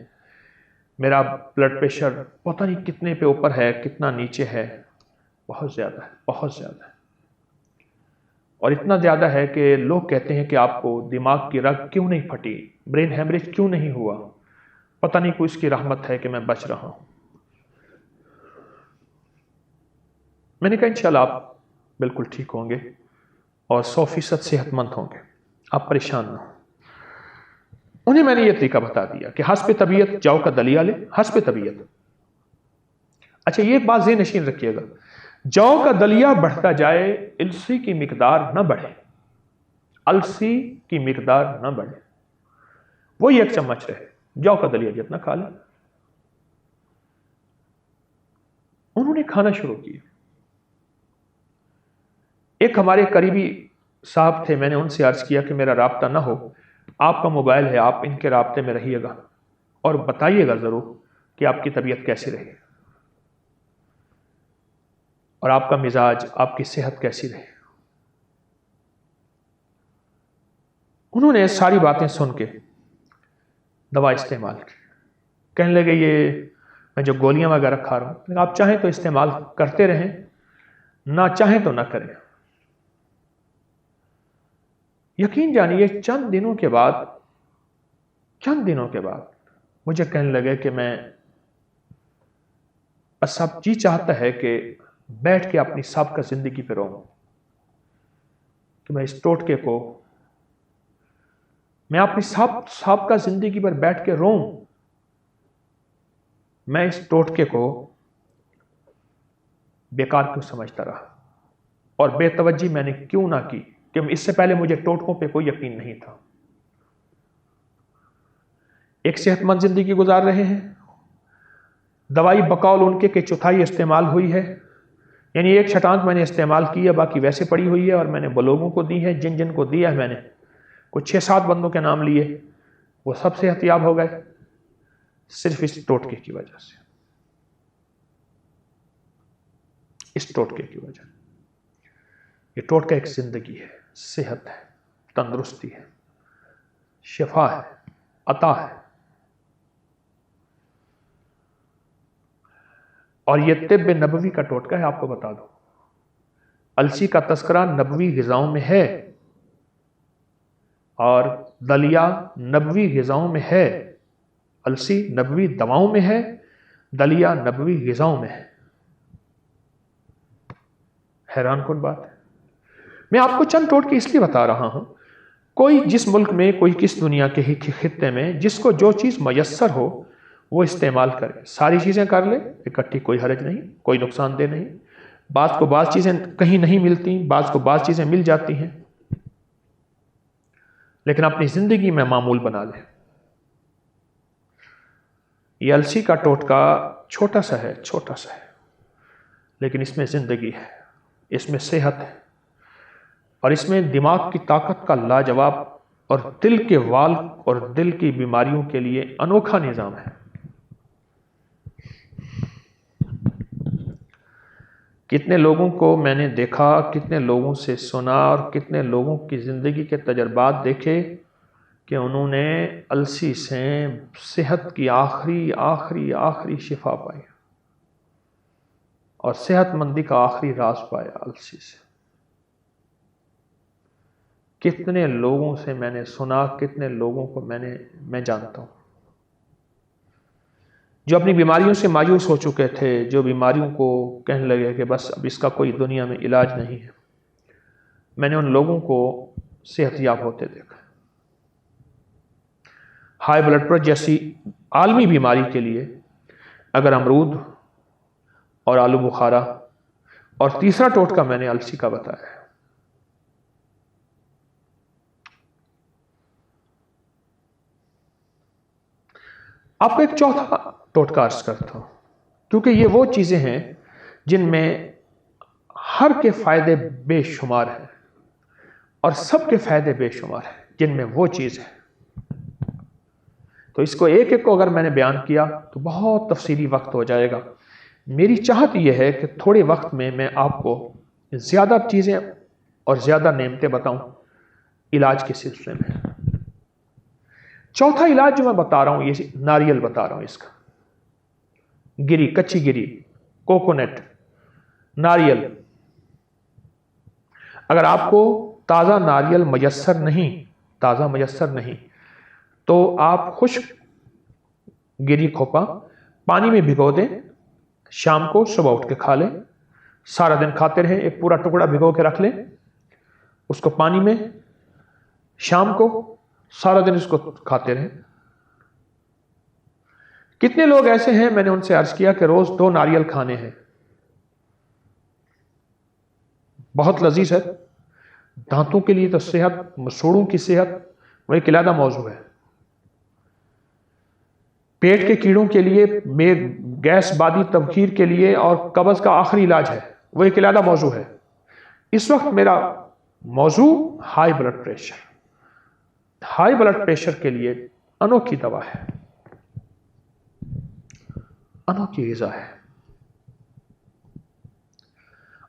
میرا بلڈ پریشر پتہ نہیں کتنے پہ اوپر ہے، کتنا نیچے ہے، بہت زیادہ ہے، بہت زیادہ ہے، اور اتنا زیادہ ہے کہ لوگ کہتے ہیں کہ آپ کو دماغ کی رگ کیوں نہیں پھٹی، برین ہیمریج کیوں نہیں ہوا، پتہ نہیں کوئی اس کی رحمت ہے کہ میں بچ رہا ہوں۔ میں نے کہا انشاءاللہ آپ بالکل ٹھیک ہوں گے اور 100% صحت مند ہوں گے، آپ پریشان نہ ہوں۔ انہیں میں نے یہ طریقہ بتا دیا کہ حسب طبیعت جاؤ کا دلیہ لے، حسب طبیعت۔ اچھا یہ بات ذہن نشین رکھیے گا، جاؤ کا دلیہ بڑھتا جائے، السی کی مقدار نہ بڑھے، السی کی مقدار نہ بڑھے، وہی ایک چمچ رہے، جاؤ کا دلیہ جتنا کھا لیں۔ انہوں نے کھانا شروع کیا۔ ایک ہمارے قریبی صاحب تھے، میں نے ان سے عرض کیا کہ میرا رابطہ نہ ہو، آپ کا موبائل ہے، آپ ان کے رابطے میں رہیے گا اور بتائیے گا ضرور کہ آپ کی طبیعت کیسی رہی اور آپ کا مزاج، آپ کی صحت کیسی رہی۔ انہوں نے ساری باتیں سن کے دوا استعمال کی، کہنے لگے یہ میں جو گولیاں وغیرہ کھا رہا ہوں، آپ چاہیں تو استعمال کرتے رہیں، نہ چاہیں تو نہ کریں۔ یقین جانیے چند دنوں کے بعد مجھے کہنے لگے کہ میں بس اب جی چاہتا ہے کہ بیٹھ کے اپنی سابقہ زندگی پہ رہوں، کہ میں اس ٹوٹکے کو، میں اپنی سابقہ زندگی پر بیٹھ کے رہوں، میں اس ٹوٹکے کو بیکار کیوں سمجھتا رہا اور بے توجہی میں نے کیوں نہ کی، کہ اس سے پہلے مجھے ٹوٹکوں پہ کوئی یقین نہیں تھا۔ ایک صحت مند زندگی گزار رہے ہیں، دوائی بقول ان کے چوتھائی استعمال ہوئی ہے، یعنی ایک شٹانک میں نے استعمال کی ہے، باقی ویسے پڑی ہوئی ہے، اور میں نے وہ لوگوں کو دی ہے جن کو دیا ہے، میں نے کچھ 6-7 بندوں کے نام لیے، وہ سب صحت یاب ہو گئے صرف اس ٹوٹکے کی وجہ سے، اس ٹوٹکے کی وجہ۔ یہ ٹوٹکا ایک زندگی ہے، صحت ہے، تندرستی ہے، شفا ہے، عطا ہے، اور یہ طب نبوی کا ٹوٹکا ہے۔ آپ کو بتا دو، السی کا تذکرہ نبوی غذاؤں میں ہے اور دلیہ نبوی غذاؤں میں ہے، السی نبوی دواؤں میں ہے، دلیہ نبوی غذاؤں میں ہے۔ حیران کن بات ہے۔ میں آپ کو چند ٹوٹکے اس لیے بتا رہا ہوں، کوئی جس ملک میں، کوئی کس دنیا کے ہی خطے میں، جس کو جو چیز میسر ہو وہ استعمال کرے، ساری چیزیں کر لے، اکٹھی کوئی حرج نہیں، کوئی نقصان دہ نہیں۔ بعض کو بعض چیزیں کہیں نہیں ملتی، بعض کو بعض چیزیں مل جاتی ہیں، لیکن اپنی زندگی میں معمول بنا لے۔ یہ السی کا ٹوٹکا چھوٹا سا ہے، چھوٹا سا ہے، لیکن اس میں زندگی ہے، اس میں صحت ہے، اور اس میں دماغ کی طاقت کا لاجواب اور دل کے وال اور دل کی بیماریوں کے لیے انوکھا نظام ہے۔ کتنے لوگوں کو میں نے دیکھا، کتنے لوگوں سے سنا، اور کتنے لوگوں کی زندگی کے تجربات دیکھے کہ انہوں نے السی سے صحت کی آخری آخری آخری شفا پائی اور صحت مندی کا آخری راز پایا السی سے۔ کتنے لوگوں سے میں نے سنا، کتنے لوگوں کو میں جانتا ہوں جو اپنی بیماریوں سے مایوس ہو چکے تھے، جو بیماریوں کو کہنے لگے کہ بس اب اس کا کوئی دنیا میں علاج نہیں ہے، میں نے ان لوگوں کو صحت یاب ہوتے دیکھا۔ ہائی بلڈ پریشر جیسی عالمی بیماری کے لیے اگر امرود اور آلو بخارا، اور تیسرا ٹوٹکا میں نے السی کا بتایا ہے۔ آپ کو ایک چوتھا ٹوٹکا عرض کرتا ہوں، کیونکہ یہ وہ چیزیں ہیں جن میں ہر کے فائدے بے شمار ہیں اور سب کے فائدے بے شمار ہیں، جن میں وہ چیز ہے۔ تو اس کو ایک ایک کو اگر میں نے بیان کیا تو بہت تفصیلی وقت ہو جائے گا۔ میری چاہت یہ ہے کہ تھوڑے وقت میں آپ کو زیادہ چیزیں اور زیادہ نعمتیں بتاؤں علاج کے سلسلے میں۔ چوتھا علاج جو میں بتا رہا ہوں، یہ ناریل بتا رہا ہوں، اس کا گری، کچی گری، کوکونٹ، ناریل۔ اگر آپ کو تازہ ناریل میسر نہیں تو آپ خشک گری کھوپا پانی میں بھگو دیں، شام کو صبح اٹھ کے کھا لیں، سارا دن کھاتے رہیں، ایک پورا ٹکڑا بھگو کے رکھ لیں اس کو پانی میں، شام کو سارا دن اس کو کھاتے رہیں۔ کتنے لوگ ایسے ہیں، میں نے ان سے عرض کیا کہ روز 2 ناریل کھانے ہیں، بہت لذیذ ہے، دانتوں کے لیے تو صحت، مسوڑوں کی صحت وہ ایک علیحدہ موضوع ہے، پیٹ کے کیڑوں کے لیے، گیس بادی تبخیر کے لیے اور قبض کا آخری علاج ہے، وہ ایک علیحدہ موضوع ہے۔ اس وقت میرا موضوع high blood pressure. High blood pressure کے لیے انوکھی دوا ہے، انوکھی غذا ہے۔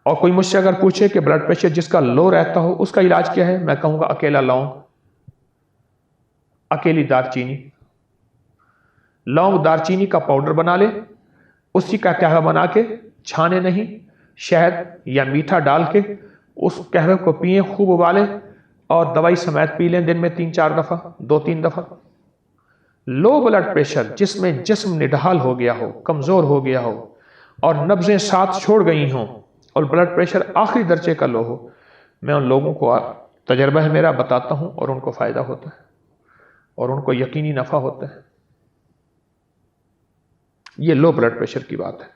اور کوئی مجھ سے اگر پوچھے کہ بلڈ پریشر جس کا لو رہتا ہو اس کا علاج کیا ہے، میں کہوں گا اکیلا لونگ، اکیلی دار چینی، لونگ دار چینی کا پاؤڈر بنا لے، اسی کا قہوہ بنا کے، چھانے نہیں، شہد یا میٹھا ڈال کے اس قہوے کو پئیں، خوب ابالیں اور دوائی سمیت پی لیں، دن میں 3-4 دفعہ، 2-3 دفعہ۔ لو بلڈ پریشر جس میں جسم نڈھال ہو گیا ہو، کمزور ہو گیا ہو اور نبضیں ساتھ چھوڑ گئی ہوں اور بلڈ پریشر آخری درجے کا لو ہو، میں ان لوگوں کو، تجربہ ہے میرا، بتاتا ہوں اور ان کو فائدہ ہوتا ہے اور ان کو یقینی نفع ہوتا ہے۔ یہ لو بلڈ پریشر کی بات ہے۔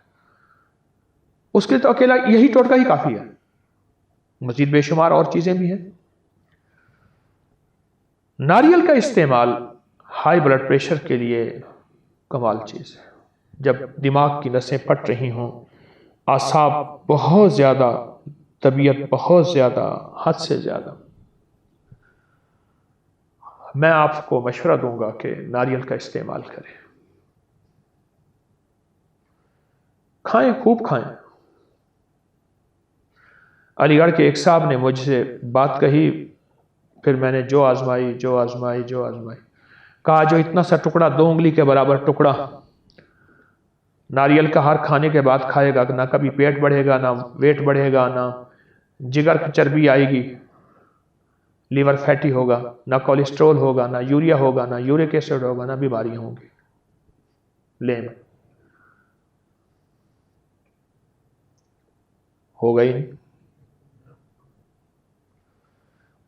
اس کے تو اکیلا یہی ٹوٹکا ہی کافی ہے، مزید بے شمار اور چیزیں بھی ہیں۔ ناریل کا استعمال ہائی بلڈ پریشر کے لیے کمال چیز ہے۔ جب دماغ کی نسیں پھٹ رہی ہوں، اعصاب بہت زیادہ، طبیعت بہت زیادہ، حد سے زیادہ، میں آپ کو مشورہ دوں گا کہ ناریل کا استعمال کریں، کھائیں، خوب کھائیں۔ علی گڑھ کے ایک صاحب نے مجھ سے بات کہی، پھر میں نے جو آزمائی، کہا جو اتنا سا ٹکڑا، 2 انگلی کے برابر ٹکڑا ناریل کا ہر کھانے کے بعد کھائے گا، نہ کبھی پیٹ بڑھے گا، نہ ویٹ بڑھے گا، نہ جگر کی چربی آئے گی، لیور فیٹی ہوگا، نہ کولیسٹرول ہوگا، نہ یوریا ہوگا، نہ یورک ایسڈ ہوگا، نہ بیماریاں ہوں گی۔ لین ہو گئی نہیں۔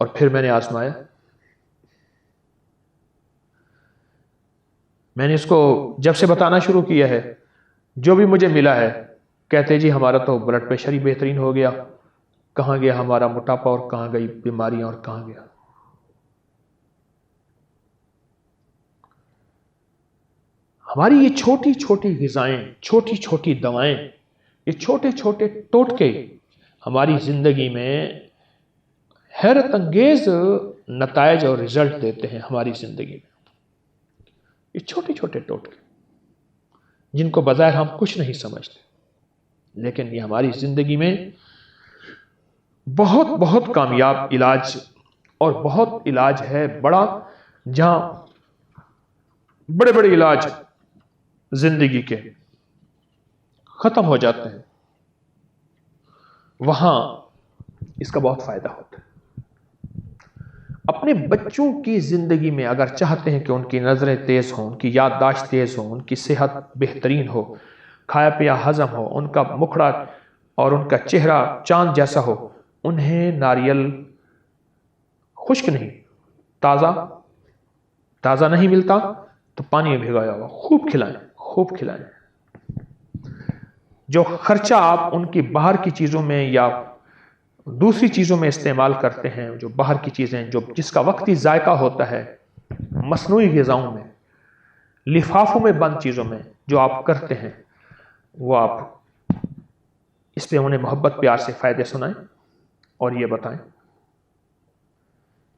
اور پھر میں نے آزمایا، میں نے اس کو جب سے بتانا شروع کیا ہے، جو بھی مجھے ملا ہے کہتے جی ہمارا تو بلڈ پریشر ہی بہترین ہو گیا، کہاں گیا ہمارا موٹاپا اور کہاں گئی بیماریاں اور کہاں گیا۔ ہماری یہ چھوٹی چھوٹی غذائیں، چھوٹی چھوٹی دوائیں، یہ چھوٹے چھوٹے ٹوٹکے ہماری زندگی میں حیرت انگیز نتائج اور رزلٹ دیتے ہیں ہماری زندگی میں۔ یہ چھوٹے چھوٹے ٹوٹکے جن کو بظاہر ہم کچھ نہیں سمجھتے، لیکن یہ ہماری زندگی میں بہت بہت کامیاب علاج اور بہت علاج ہے، بڑا جہاں بڑے بڑے علاج زندگی کے ختم ہو جاتے ہیں، وہاں اس کا بہت فائدہ ہوتا ہے۔ اپنے بچوں کی زندگی میں اگر چاہتے ہیں کہ ان کی نظریں تیز ہوں، ان کی یادداشت تیز ہو، ان کی صحت بہترین ہو، کھایا پیا ہضم ہو، ان کا مکھڑا اور ان کا چہرہ چاند جیسا ہو، انہیں ناریل خشک نہیں، تازہ نہیں ملتا تو پانی میں بھگایا ہوا خوب کھلائیں، خوب کھلائیں۔ جو خرچہ آپ ان کی باہر کی چیزوں میں یا دوسری چیزوں میں استعمال کرتے ہیں، جو باہر کی چیزیں جس کا وقتی ذائقہ ہوتا ہے، مصنوعی غذاؤں میں، لفافوں میں بند چیزوں میں جو آپ کرتے ہیں، وہ آپ اس پہ انہیں محبت پیار سے فائدے سنائیں اور یہ بتائیں،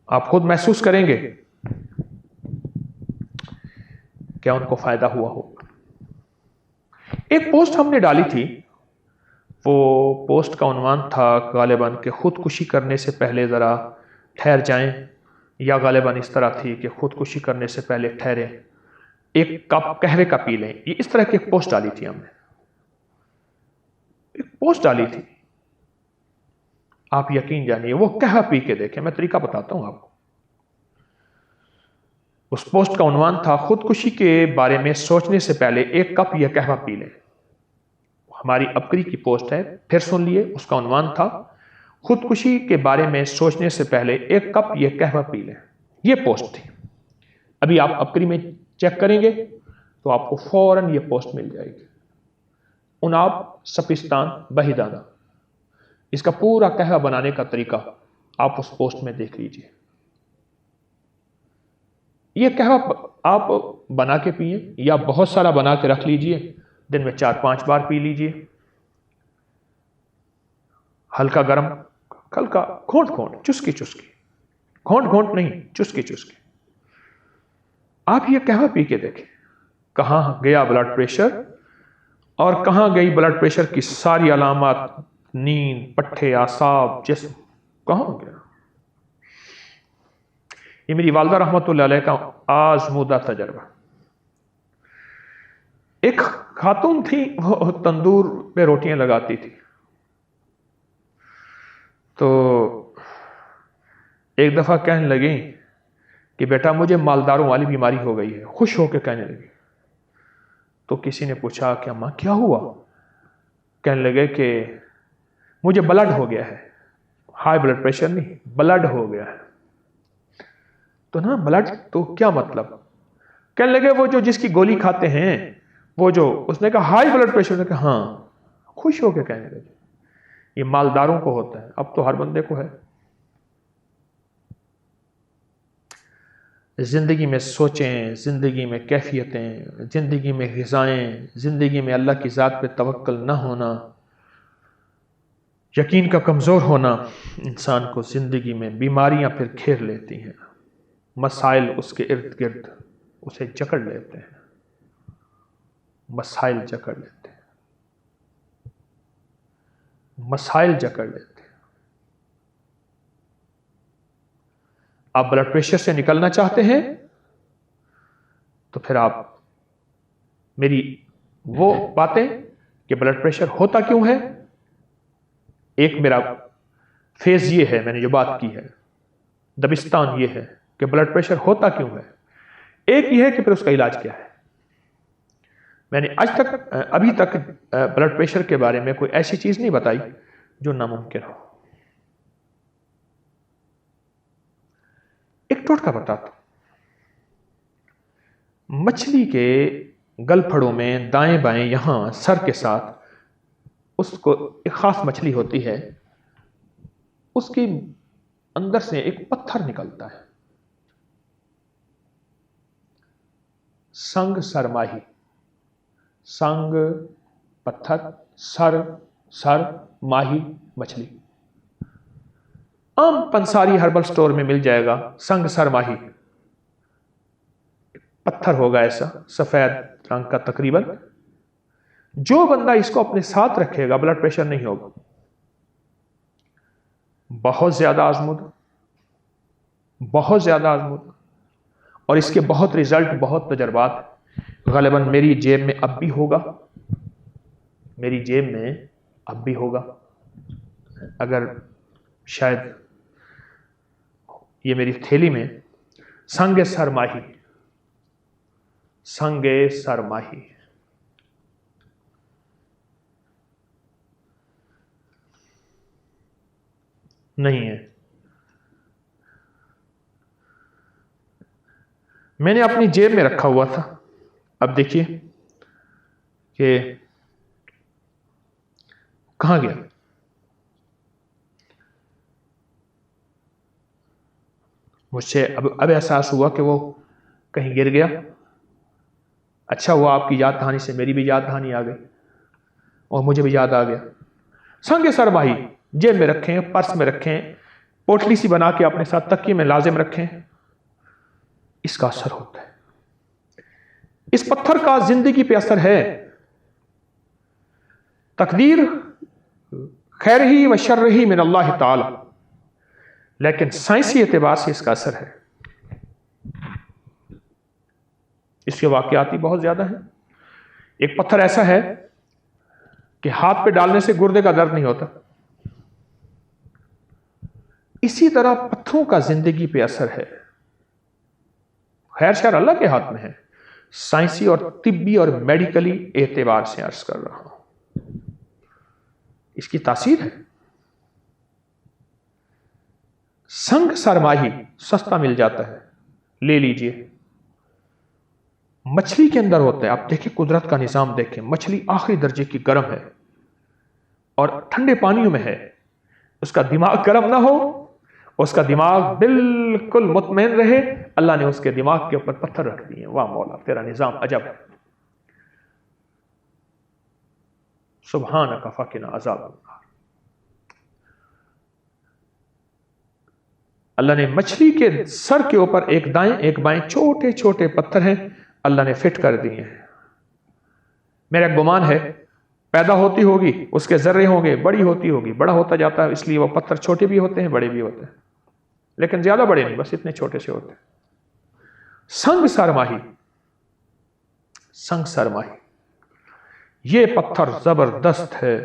آپ خود محسوس کریں گے کیا ان کو فائدہ ہوا ہو۔ ایک پوسٹ ہم نے ڈالی تھی، وہ پوسٹ کا عنوان تھا غالباً کہ خودکشی کرنے سے پہلے ذرا ٹھہر جائیں، یا غالباً اس طرح تھی کہ خودکشی کرنے سے پہلے ٹھہریں، ایک کپ قہوے کا پی لیں۔ یہ اس طرح کی ایک پوسٹ ڈالی تھی ہم نے، ایک پوسٹ ڈالی تھی، آپ یقین جانیے وہ قہوہ پی کے دیکھیں، میں طریقہ بتاتا ہوں آپ کو۔ اس پوسٹ کا عنوان تھا خودکشی کے بارے میں سوچنے سے پہلے ایک کپ یہ قہوہ پی لیں۔ ہماری اپکری کی پوسٹ ہے، پھر سن لیے، اس کا عنوان تھا خودکشی کے بارے میں سوچنے سے پہلے ایک کپ یہ قہوہ پی لیں۔ یہ پوسٹ تھی، ابھی آپ اپکری میں چیک کریں گے تو آپ کو فوراً یہ پوسٹ مل جائے گی۔ اناب سپستان بہیدانہ، اس کا پورا قہوہ بنانے کا طریقہ آپ اس پوسٹ میں دیکھ لیجئے۔ یہ قہوہ آپ بنا کے پئیں یا بہت سارا بنا کے رکھ لیجئے، دن میں 4-5 بار پی لیجئے، ہلکا گرم، ہلکا گھونٹ گھونٹ، چسکی چسکی، گھونٹ گھونٹ نہیں، چسکی چسکی۔ آپ یہ قہوہ پی کے دیکھیں، کہاں گیا بلڈ پریشر اور کہاں گئی بلڈ پریشر کی ساری علامات، نیند، پٹھے، اعصاب، جسم، کہاں گیا؟ یہ میری والدہ رحمت اللہ علیہ کا آزمودہ تجربہ۔ ایک خاتون تھی، وہ تندور پہ روٹیاں لگاتی تھی، تو ایک دفعہ کہنے لگی کہ بیٹا مجھے مالداروں والی بیماری ہو گئی ہے، خوش ہو کے کہنے لگی۔ تو کسی نے پوچھا کہ اماں کیا ہوا؟ کہنے لگے کہ مجھے بلڈ ہو گیا ہے، ہائی بلڈ پریشر نہیں، بلڈ ہو گیا ہے۔ تو نا بلڈ تو کیا مطلب؟ کہنے لگے وہ جو جس کی گولی کھاتے ہیں، وہ جو، اس نے کہا ہائی بلڈ پریشر، نے کہا ہاں، خوش ہو کے کہنے لگے یہ مالداروں کو ہوتا ہے، اب تو ہر بندے کو ہے۔ زندگی میں سوچیں، زندگی میں کیفیتیں، زندگی میں غذائیں، زندگی میں اللہ کی ذات پہ توکل نہ ہونا، یقین کا کمزور ہونا، انسان کو زندگی میں بیماریاں پھر گھیر لیتی ہیں، مسائل اس کے ارد گرد اسے جکڑ لیتے ہیں، مسائل جکڑ لیتے ہیں، مسائل جکڑ لیتے ہیں۔ آپ بلڈ پریشر سے نکلنا چاہتے ہیں تو پھر آپ میری وہ باتیں کہ بلڈ پریشر ہوتا کیوں ہے، ایک میرا فیز یہ ہے، میں نے جو بات کی ہے، دبستان یہ ہے کہ بلڈ پریشر ہوتا کیوں ہے، ایک یہ ہے کہ پھر اس کا علاج کیا ہے۔ میں نے ابھی تک بلڈ پریشر کے بارے میں کوئی ایسی چیز نہیں بتائی جو ناممکن ہو۔ ایک ٹوٹکا بتاتا ہوں، مچھلی کے گل پھڑوں میں دائیں بائیں یہاں سر کے ساتھ اس کو ایک خاص مچھلی ہوتی ہے، اس کی اندر سے ایک پتھر نکلتا ہے، سنگ سرماہی، سنگ پتھر، سر ماہی مچھلی، عام پنساری ہربل سٹور میں مل جائے گا سنگ سرماہی، پتھر ہوگا ایسا سفید رنگ کا تقریباً۔ جو بندہ اس کو اپنے ساتھ رکھے گا بلڈ پریشر نہیں ہوگا، بہت زیادہ آزمودہ، بہت زیادہ آزمودہ، اور اس کے بہت رزلٹ، بہت تجربات غالباً میری جیب میں اب بھی ہوگا، میری جیب میں اب بھی ہوگا۔ اگر شاید یہ میری تھیلی میں سنگ سرماہی، سنگ سرماہی نہیں ہے، میں نے اپنی جیب میں رکھا ہوا تھا۔ اب دیکھیے کہ کہاں گیا۔ مجھ سے اب احساس ہوا کہ وہ کہیں گر گیا۔ اچھا ہوا آپ کی یاد دہانی سے میری بھی یاد دہانی آ گئی اور مجھے بھی یاد آ گیا۔ سنگ سرماہی جیب میں رکھیں، پرس میں رکھیں، پوٹلی سی بنا کے اپنے ساتھ تکیے میں لازم رکھیں، اس کا اثر ہوتا ہے۔ اس پتھر کا زندگی پہ اثر ہے۔ تقدیر خیر ہی و شر ہی من اللہ تعالی، لیکن سائنسی اعتبار سے اس کا اثر ہے۔ اس کے واقعات ہی بہت زیادہ ہیں۔ ایک پتھر ایسا ہے کہ ہاتھ پہ ڈالنے سے گردے کا درد نہیں ہوتا۔ اسی طرح پتھروں کا زندگی پہ اثر ہے۔ خیر شر اللہ کے ہاتھ میں ہے، سائنسی اور طبی اور میڈیکلی اعتبار سے عرض کر رہا ہوں، اس کی تاثیر ہے۔ سنگ سرماہی سستا مل جاتا ہے، لے لیجئے۔ مچھلی کے اندر ہوتا ہے، آپ دیکھیں قدرت کا نظام دیکھیں، مچھلی آخری درجے کی گرم ہے اور ٹھنڈے پانیوں میں ہے، اس کا دماغ گرم نہ ہو، اس کا دماغ بالکل مطمئن رہے، اللہ نے اس کے دماغ کے اوپر پتھر رکھ دیے۔ واہ مولا تیرا نظام عجب ہے، سبحانک فقنا عذاب النار۔ اللہ نے مچھلی کے سر کے اوپر ایک دائیں ایک بائیں چھوٹے چھوٹے پتھر ہیں، اللہ نے فٹ کر دیے ہیں۔ میرا گمان ہے پیدا ہوتی ہوگی، اس کے ذرے ہوں گے، بڑی ہوتی ہوگی، بڑا ہوتا جاتا ہے، اس لیے وہ پتھر چھوٹے بھی ہوتے ہیں بڑے بھی ہوتے ہیں، لیکن زیادہ بڑے نہیں، بس اتنے چھوٹے سے ہوتے ہیں۔ سنگ سرماہی، سنگ سرماہی یہ پتھر زبردست ہے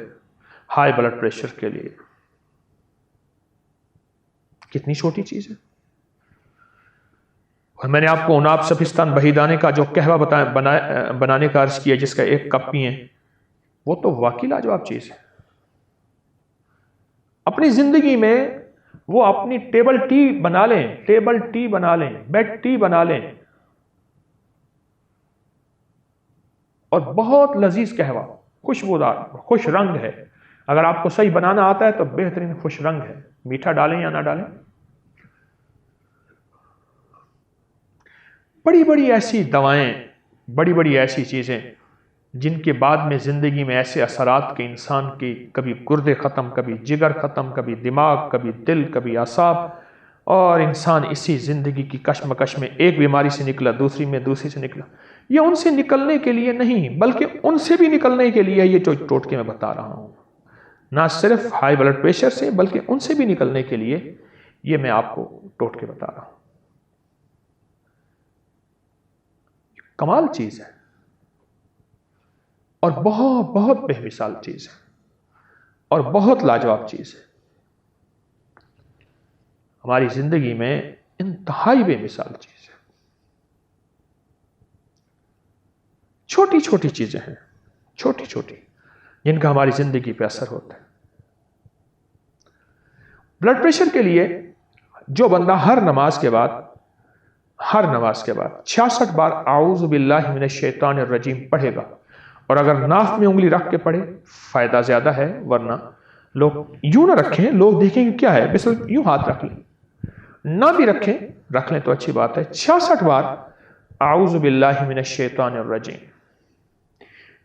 ہائی بلڈ پریشر کے لیے۔ کتنی چھوٹی چیز ہے۔ اور میں نے آپ کو عناب سفستان بہیدانے کا جو قہوہ بنانے کا عرض کیا، جس کا ایک کپ پیئیں، وہ تو واقعی لاجواب چیز ہے۔ اپنی زندگی میں وہ اپنی ٹیبل ٹی بنا لیں، ٹیبل ٹی بنا لیں، بیڈ ٹی بنا لیں، اور بہت لذیذ قہوہ، خوشبودار، خوش رنگ ہے۔ اگر آپ کو صحیح بنانا آتا ہے تو بہترین خوش رنگ ہے، میٹھا ڈالیں یا نہ ڈالیں۔ بڑی بڑی ایسی دوائیں، بڑی بڑی ایسی چیزیں جن کے بعد میں زندگی میں ایسے اثرات کے انسان کی کبھی گردے ختم، کبھی جگر ختم، کبھی دماغ، کبھی دل، کبھی اعصاب، اور انسان اسی زندگی کی کشمکش میں ایک بیماری سے نکلا، دوسری میں، دوسری سے نکلا۔ یہ ان سے نکلنے کے لیے نہیں، بلکہ ان سے بھی نکلنے کے لیے یہ ٹوٹکے میں بتا رہا ہوں۔ نہ صرف ہائی بلڈ پریشر سے، بلکہ ان سے بھی نکلنے کے لیے یہ میں آپ کو ٹوٹکے بتا رہا ہوں۔ کمال چیز ہے اور بہت بہت بے مثال چیز ہے اور بہت لاجواب چیز ہے۔ ہماری زندگی میں انتہائی بے مثال چیز ہے۔ چھوٹی چھوٹی چیزیں ہیں، چھوٹی چھوٹی، جن کا ہماری زندگی پہ اثر ہوتا ہے۔ بلڈ پریشر کے لیے جو بندہ ہر نماز کے بعد 66 بار اعوذ باللہ من الشیطان الرجیم پڑھے گا، اور اگر ناف میں انگلی رکھ کے پڑھے فائدہ زیادہ ہے، ورنہ لوگ یوں نہ رکھیں، لوگ دیکھیں کہ کیا ہے، بس یوں ہاتھ رکھ لیں، نہ بھی رکھ لیں تو اچھی بات ہے۔ 66 بار اعوذ باللہ من الشیطان الرجیم۔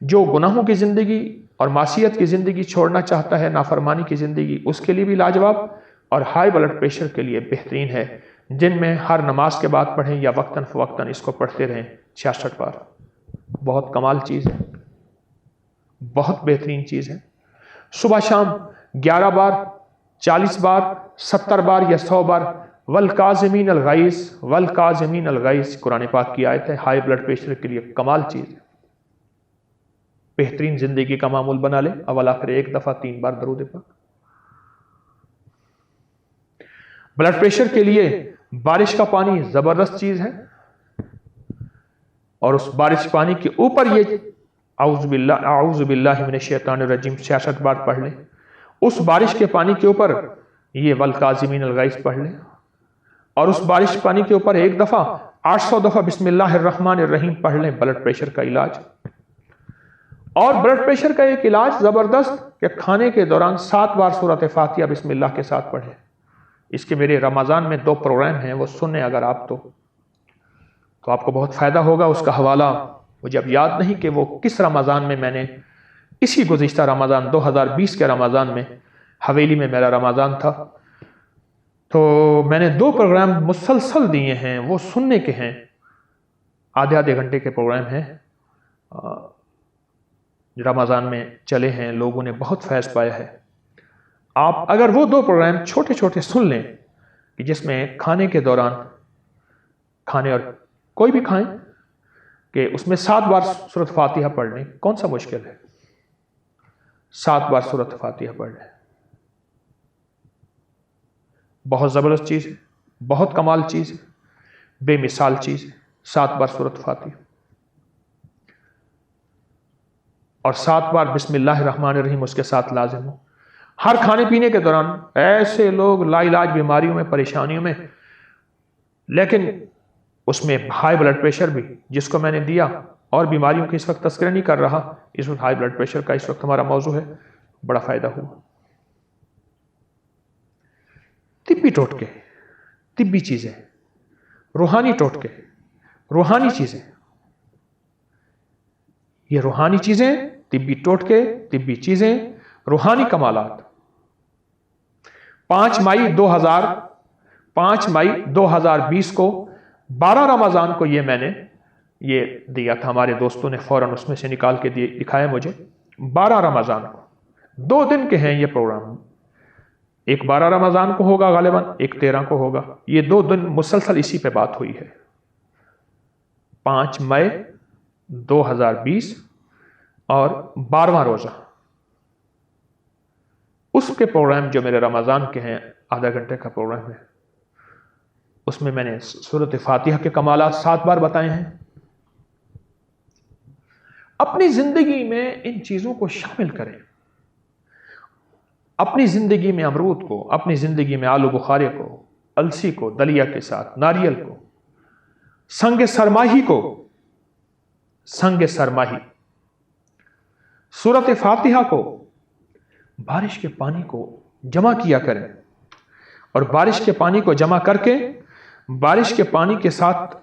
جو گناہوں کی زندگی اور معصیت کی زندگی چھوڑنا چاہتا ہے، نافرمانی کی زندگی، اس کے لیے بھی لاجواب اور ہائی بلڈ پریشر کے لیے بہترین ہے۔ جن میں ہر نماز کے بعد پڑھیں یا وقتاً فوقتاً اس کو پڑھتے رہیں 66 بار۔ بہت کمال چیز ہے، بہت بہترین چیز ہے۔ صبح شام 11 بار، 40 بار، 70 بار یا 100 بار والکاظمین الغیظ، والکاظمین الغیظ قرآن پاک کی آیت ہے، ہائی بلڈ پریشر کے لیے کمال چیز ہے۔ بہترین زندگی کا معمول بنا لے، اول آخر ایک دفعہ 3 بار درود پاک۔ بلڈ پریشر کے لیے بارش کا پانی زبردست چیز ہے، اور اس بارش پانی کے اوپر یہ اعوذ باللہ من الشیطان الرجیم 66 بار پڑھ لیں۔ اس بارش کے پانی کے اوپر یہ والکاظمین الغیظ پڑھ لیں، اور اس بارش پانی کے اوپر ایک دفعہ 800 دفعہ بسم اللہ الرحمن الرحیم پڑھ لیں۔ بلڈ پریشر کا علاج، اور بلڈ پریشر کا ایک علاج زبردست کہ کھانے کے دوران 7 بار سورۃ فاتحہ بسم اللہ کے ساتھ پڑھیں۔ اس کے میرے رمضان میں 2 پروگرام ہیں، وہ سنیں اگر آپ تو آپ کو بہت فائدہ ہوگا۔ اس کا حوالہ مجھے اب یاد نہیں کہ وہ کس رمضان میں میں نے، اسی گزشتہ رمضان 2020 کے رمضان میں حویلی میں میرا رمضان تھا، تو میں نے 2 پروگرام مسلسل دیے ہیں، وہ سننے کے ہیں، آدھے گھنٹے کے پروگرام ہیں، رمضان میں چلے ہیں، لوگوں نے بہت فیض پایا ہے۔ آپ اگر وہ 2 پروگرام چھوٹے چھوٹے سن لیں کہ جس میں کھانے کے دوران، کھانے اور کوئی بھی کھائیں، کہ اس میں 7 بار سورۃ فاتحہ پڑھ لیں، کون سا مشکل ہے؟ 7 بار سورۃ فاتحہ پڑھ لیں، بہت زبردست چیز ہے، بہت کمال چیز ہے، بے مثال چیز ہے۔ 7 بار سورۃ فاتحہ اور 7 بار بسم اللہ الرحمن الرحیم اس کے ساتھ لازم ہو۔ ہر کھانے پینے کے دوران ایسے لوگ لا علاج بیماریوں میں، پریشانیوں میں، لیکن اس میں ہائی بلڈ پریشر بھی، جس کو میں نے دیا، اور بیماریوں کی اس وقت تذکرہ نہیں کر رہا، اس وقت ہائی بلڈ پریشر کا اس وقت ہمارا موضوع ہے، بڑا فائدہ ہوا۔ طبی ٹوٹکے، طبی چیزیں، روحانی ٹوٹکے، روحانی چیزیں، یہ روحانی چیزیں، طبی ٹوٹکے، طبی چیزیں، روحانی کمالات۔ 5 مئی 2020 کو 12 رمضان کو یہ میں نے یہ دیا تھا، ہمارے دوستوں نے فوراً اس میں سے نکال کے دکھایا مجھے۔ 12 رمضان کو 2 دن کے ہیں یہ پروگرام، ایک 12 رمضان کو ہوگا غالباً، ایک 13 کو ہوگا، یہ 2 دن مسلسل اسی پہ بات ہوئی ہے۔ 5 مئی 2020 اور 12واں روزہ، اس کے پروگرام جو میرے رمضان کے ہیں، آدھا گھنٹے کا پروگرام ہے، اس میں نے سورۃ فاتحہ کے کمالات 7 بار بتائے ہیں۔ اپنی زندگی میں ان چیزوں کو شامل کریں، اپنی زندگی میں امرود کو، اپنی زندگی میں آلو بخارے کو، السی کو دلیا کے ساتھ، ناریل کو، سنگ سرماہی کو، سنگ سرماہی، سورۃ فاتحہ کو، بارش کے پانی کو جمع کیا کریں، اور بارش کے پانی کو جمع کر کے بارش کے پانی کے ساتھ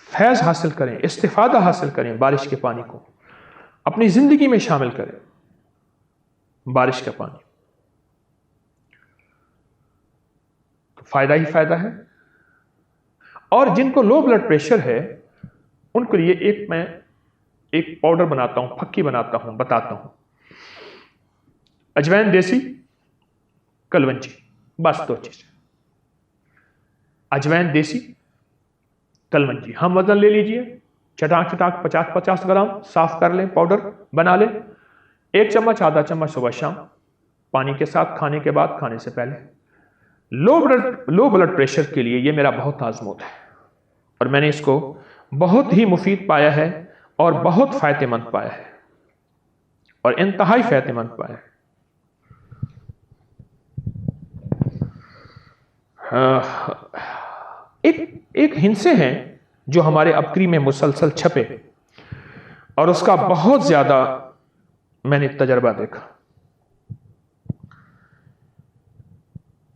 فیض حاصل کریں، استفادہ حاصل کریں، بارش کے پانی کو اپنی زندگی میں شامل کریں۔ بارش کا پانی تو فائدہ ہی فائدہ ہے۔ اور جن کو لو بلڈ پریشر ہے ان کے لیے میں ایک پاؤڈر بناتا ہوں، پھکی بناتا ہوں، بتاتا ہوں۔ اجوائن دیسی، کلونجی، بس 2 چیزیں، اجوائن دیسی، کلونجی۔ ہم وزن لے لیجئے، چٹاک 50 گرام، صاف کر لیں، پاؤڈر بنا لیں، 1 چمچ آدھا چمچ صبح شام، پانی کے ساتھ، کھانے کے بعد، کھانے سے پہلے۔ لو بلڈ پریشر کے لیے یہ میرا بہت آزمود ہے، اور میں نے اس کو بہت ہی مفید پایا ہے، اور بہت فائدہ مند پایا ہے، اور انتہائی فائدہ مند پایا ہے۔ ایک ہندسے ہیں جو ہمارے ابکری میں مسلسل چھپے، اور اس کا بہت زیادہ میں نے تجربہ دیکھا۔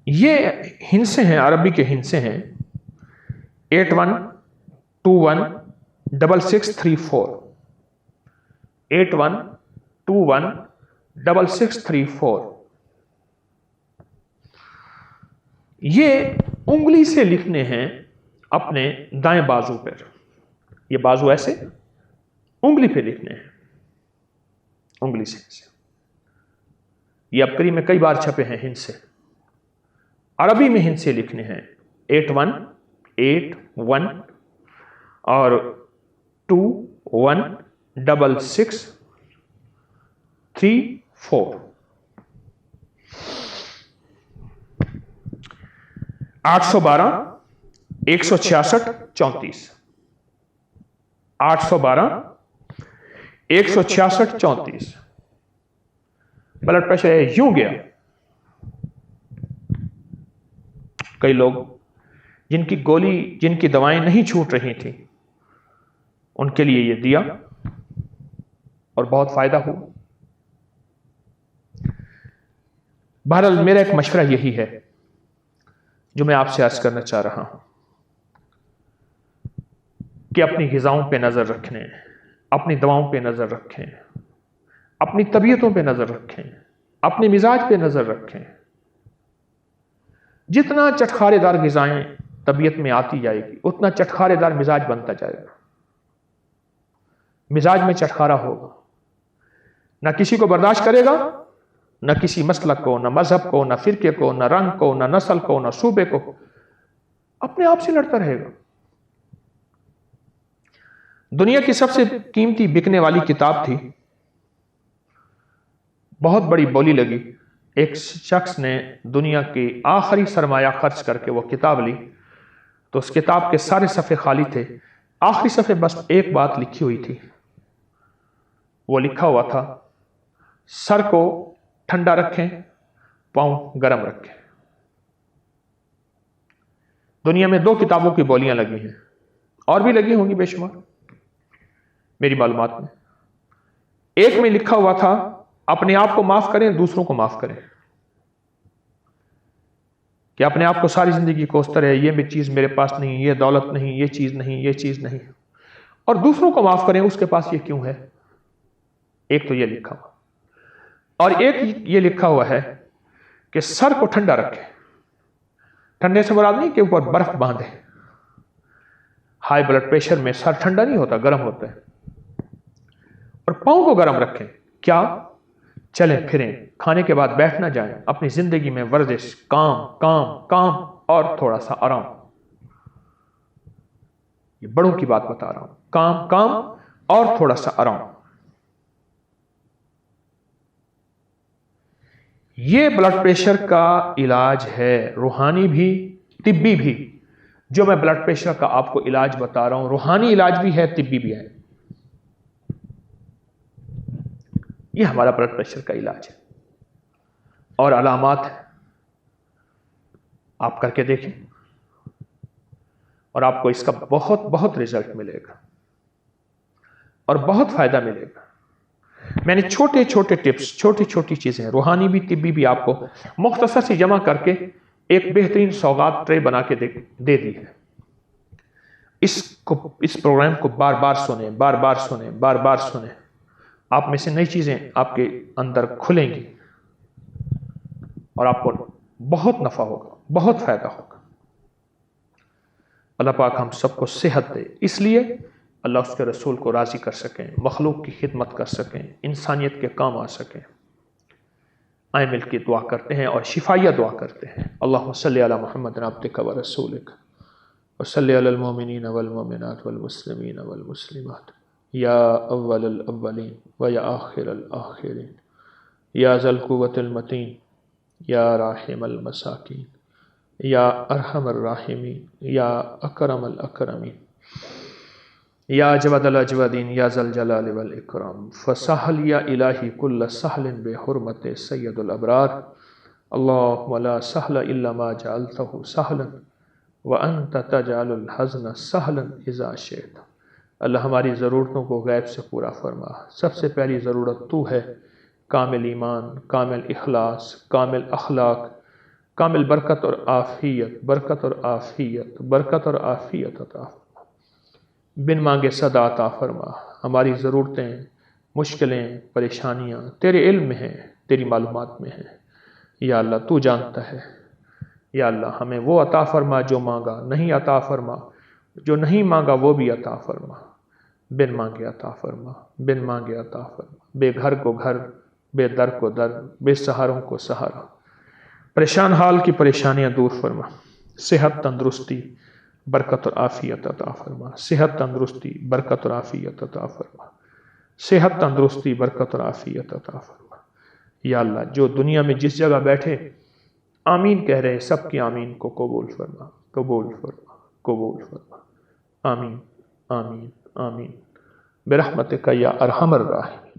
یہ ہندسے ہیں، عربی کے ہندسے ہیں، 81216634، 81216634۔ یہ انگلی سے لکھنے ہیں اپنے دائیں بازو پر، یہ بازو ایسے انگلی پہ لکھنے ہیں، انگلی سے۔ یہ ابکری میں کئی بار چھپے ہیں ہند سے، عربی میں ہند سے لکھنے ہیں، 8181 اور 216634 812-166-34 812-166-34 بلڈ پریشر ہے یوں گیا. کئی لوگ جن کی دوائیں نہیں چھوٹ رہی تھیں ان کے لیے یہ دیا اور بہت فائدہ ہوا. بہرحال میرا ایک مشورہ یہی ہے جو میں آپ سے عرض کرنا چاہ رہا ہوں کہ اپنی غذاؤں پہ نظر رکھیں، اپنی دواؤں پہ نظر رکھیں، اپنی طبیعتوں پہ نظر رکھیں، اپنے مزاج پہ نظر رکھیں. جتنا چٹخارے دار غذائیں طبیعت میں آتی جائے گی اتنا چٹخارے دار مزاج بنتا جائے گا. مزاج میں چٹخارا ہوگا، نہ کسی کو برداشت کرے گا، نہ کسی مسلک کو، نہ مذہب کو، نہ فرقے کو، نہ رنگ کو، نہ نسل کو، نہ صوبے کو، اپنے آپ سے لڑتا رہے گا. دنیا کی سب سے قیمتی بکنے والی کتاب تھی، بہت بڑی بولی لگی. ایک شخص نے دنیا کی آخری سرمایہ خرچ کر کے وہ کتاب لی تو اس کتاب کے سارے صفحے خالی تھے، آخری صفحے بس ایک بات لکھی ہوئی تھی. وہ لکھا ہوا تھا، سر کو ٹھنڈا رکھیں، پاؤں گرم رکھیں. دنیا میں 2 کتابوں کی بولیاں لگی ہیں، اور بھی لگی ہوں گی بے شمار میری معلومات میں. ایک میں لکھا ہوا تھا اپنے آپ کو معاف کریں، دوسروں کو معاف کریں. کہ اپنے آپ کو ساری زندگی کوستا رہے، یہ بھی چیز میرے پاس نہیں، یہ دولت نہیں، یہ چیز نہیں، یہ چیز نہیں، اور دوسروں کو معاف کریں، اس کے پاس یہ کیوں ہے. ایک تو یہ لکھا ہوا، اور ایک یہ لکھا ہوا ہے کہ سر کو ٹھنڈا رکھیں. ٹھنڈے سے مراد نہیں کہ اوپر برف باندھے. ہائی بلڈ پریشر میں سر ٹھنڈا نہیں ہوتا، گرم ہوتا ہے. اور پاؤں کو گرم رکھیں. کیا؟ چلیں پھریں، کھانے کے بعد بیٹھ نہ جائیں، اپنی زندگی میں ورزش، کام کام کام اور تھوڑا سا آرام. یہ بڑوں کی بات بتا رہا ہوں، کام کام اور تھوڑا سا آرام. یہ بلڈ پریشر کا علاج ہے، روحانی بھی طبی بھی. جو میں بلڈ پریشر کا آپ کو علاج بتا رہا ہوں، روحانی علاج بھی ہے، طبی بھی ہے. یہ ہمارا بلڈ پریشر کا علاج ہے اور علامات آپ کر کے دیکھیں اور آپ کو اس کا بہت بہت رزلٹ ملے گا اور بہت فائدہ ملے گا. میں نے چھوٹے چھوٹے ٹپس، چھوٹی چھوٹی چیزیں روحانی بھی طبی بھی آپ کو مختصر سی جمع کر کے ایک بہترین سوغات ٹرے بنا کے دے دی ہے. اس پروگرام کو بار بار سنیں، بار بار سنیں، بار بار سنیں. آپ میں سے نئی چیزیں آپ کے اندر کھلیں گی اور آپ کو بہت نفع ہوگا، بہت فائدہ ہوگا. اللہ پاک ہم سب کو صحت دے، اس لیے اللہ اس کے رسول کو راضی کر سکیں، مخلوق کی خدمت کر سکیں، انسانیت کے کام آ سکیں. آئیں مل کے دعا کرتے ہیں اور شفائیہ دعا کرتے ہیں. اللہم صلی علی محمد عبدک و رسولک وصلی علی المؤمنین والمؤمنات والمسلمین والمسلمات یا اول الاولین و یا آخر الآخرین یا ذا القوة المتین یا راحم المساکین یا ارحم الراحمین یا اکرم الاکرمین یا اجود الاجودین یا ذا الجلال والاکرام. فسہل یا الہی کل سہل بحرمت سید الابرار. اللہم لا سہل الا ما جعلتہ سہلا وانت تجعل الحزن سہلا اذا شئت. اللہ ہماری ضرورتوں کو غیب سے پورا فرما. سب سے پہلی ضرورت تو ہے، کامل ایمان، کامل اخلاص، کامل اخلاق، کامل برکت اور عافیت، برکت اور عافیت، برکت اور عافیت عطا فرما. بن مانگے صدا عطا فرما. ہماری ضرورتیں، مشکلیں، پریشانیاں تیرے علم میں ہیں، تیری معلومات میں ہیں. یا اللہ تو جانتا ہے. یا اللہ ہمیں وہ عطا فرما جو مانگا، نہیں عطا فرما جو نہیں مانگا وہ بھی عطا فرما. بن مانگے عطا فرما، بن مانگے عطا فرما. بے گھر کو گھر، بے در کو در، بے سہاروں کو سہارا. پریشان حال کی پریشانیاں دور فرما. صحت تندرستی برکت اور عافیت عطا فرما، صحت تندرستی برکت اور عافیت عطا فرما، صحت تندرستی برکت اور عافیت عطا فرما۔ یا اللہ جو دنیا میں جس جگہ بیٹھے آمین کہہ رہے ہیں سب کی آمین کو قبول فرما، قبول فرما، قبول فرما، آمین آمین آمین برحمتک یا ارحم الراحمین۔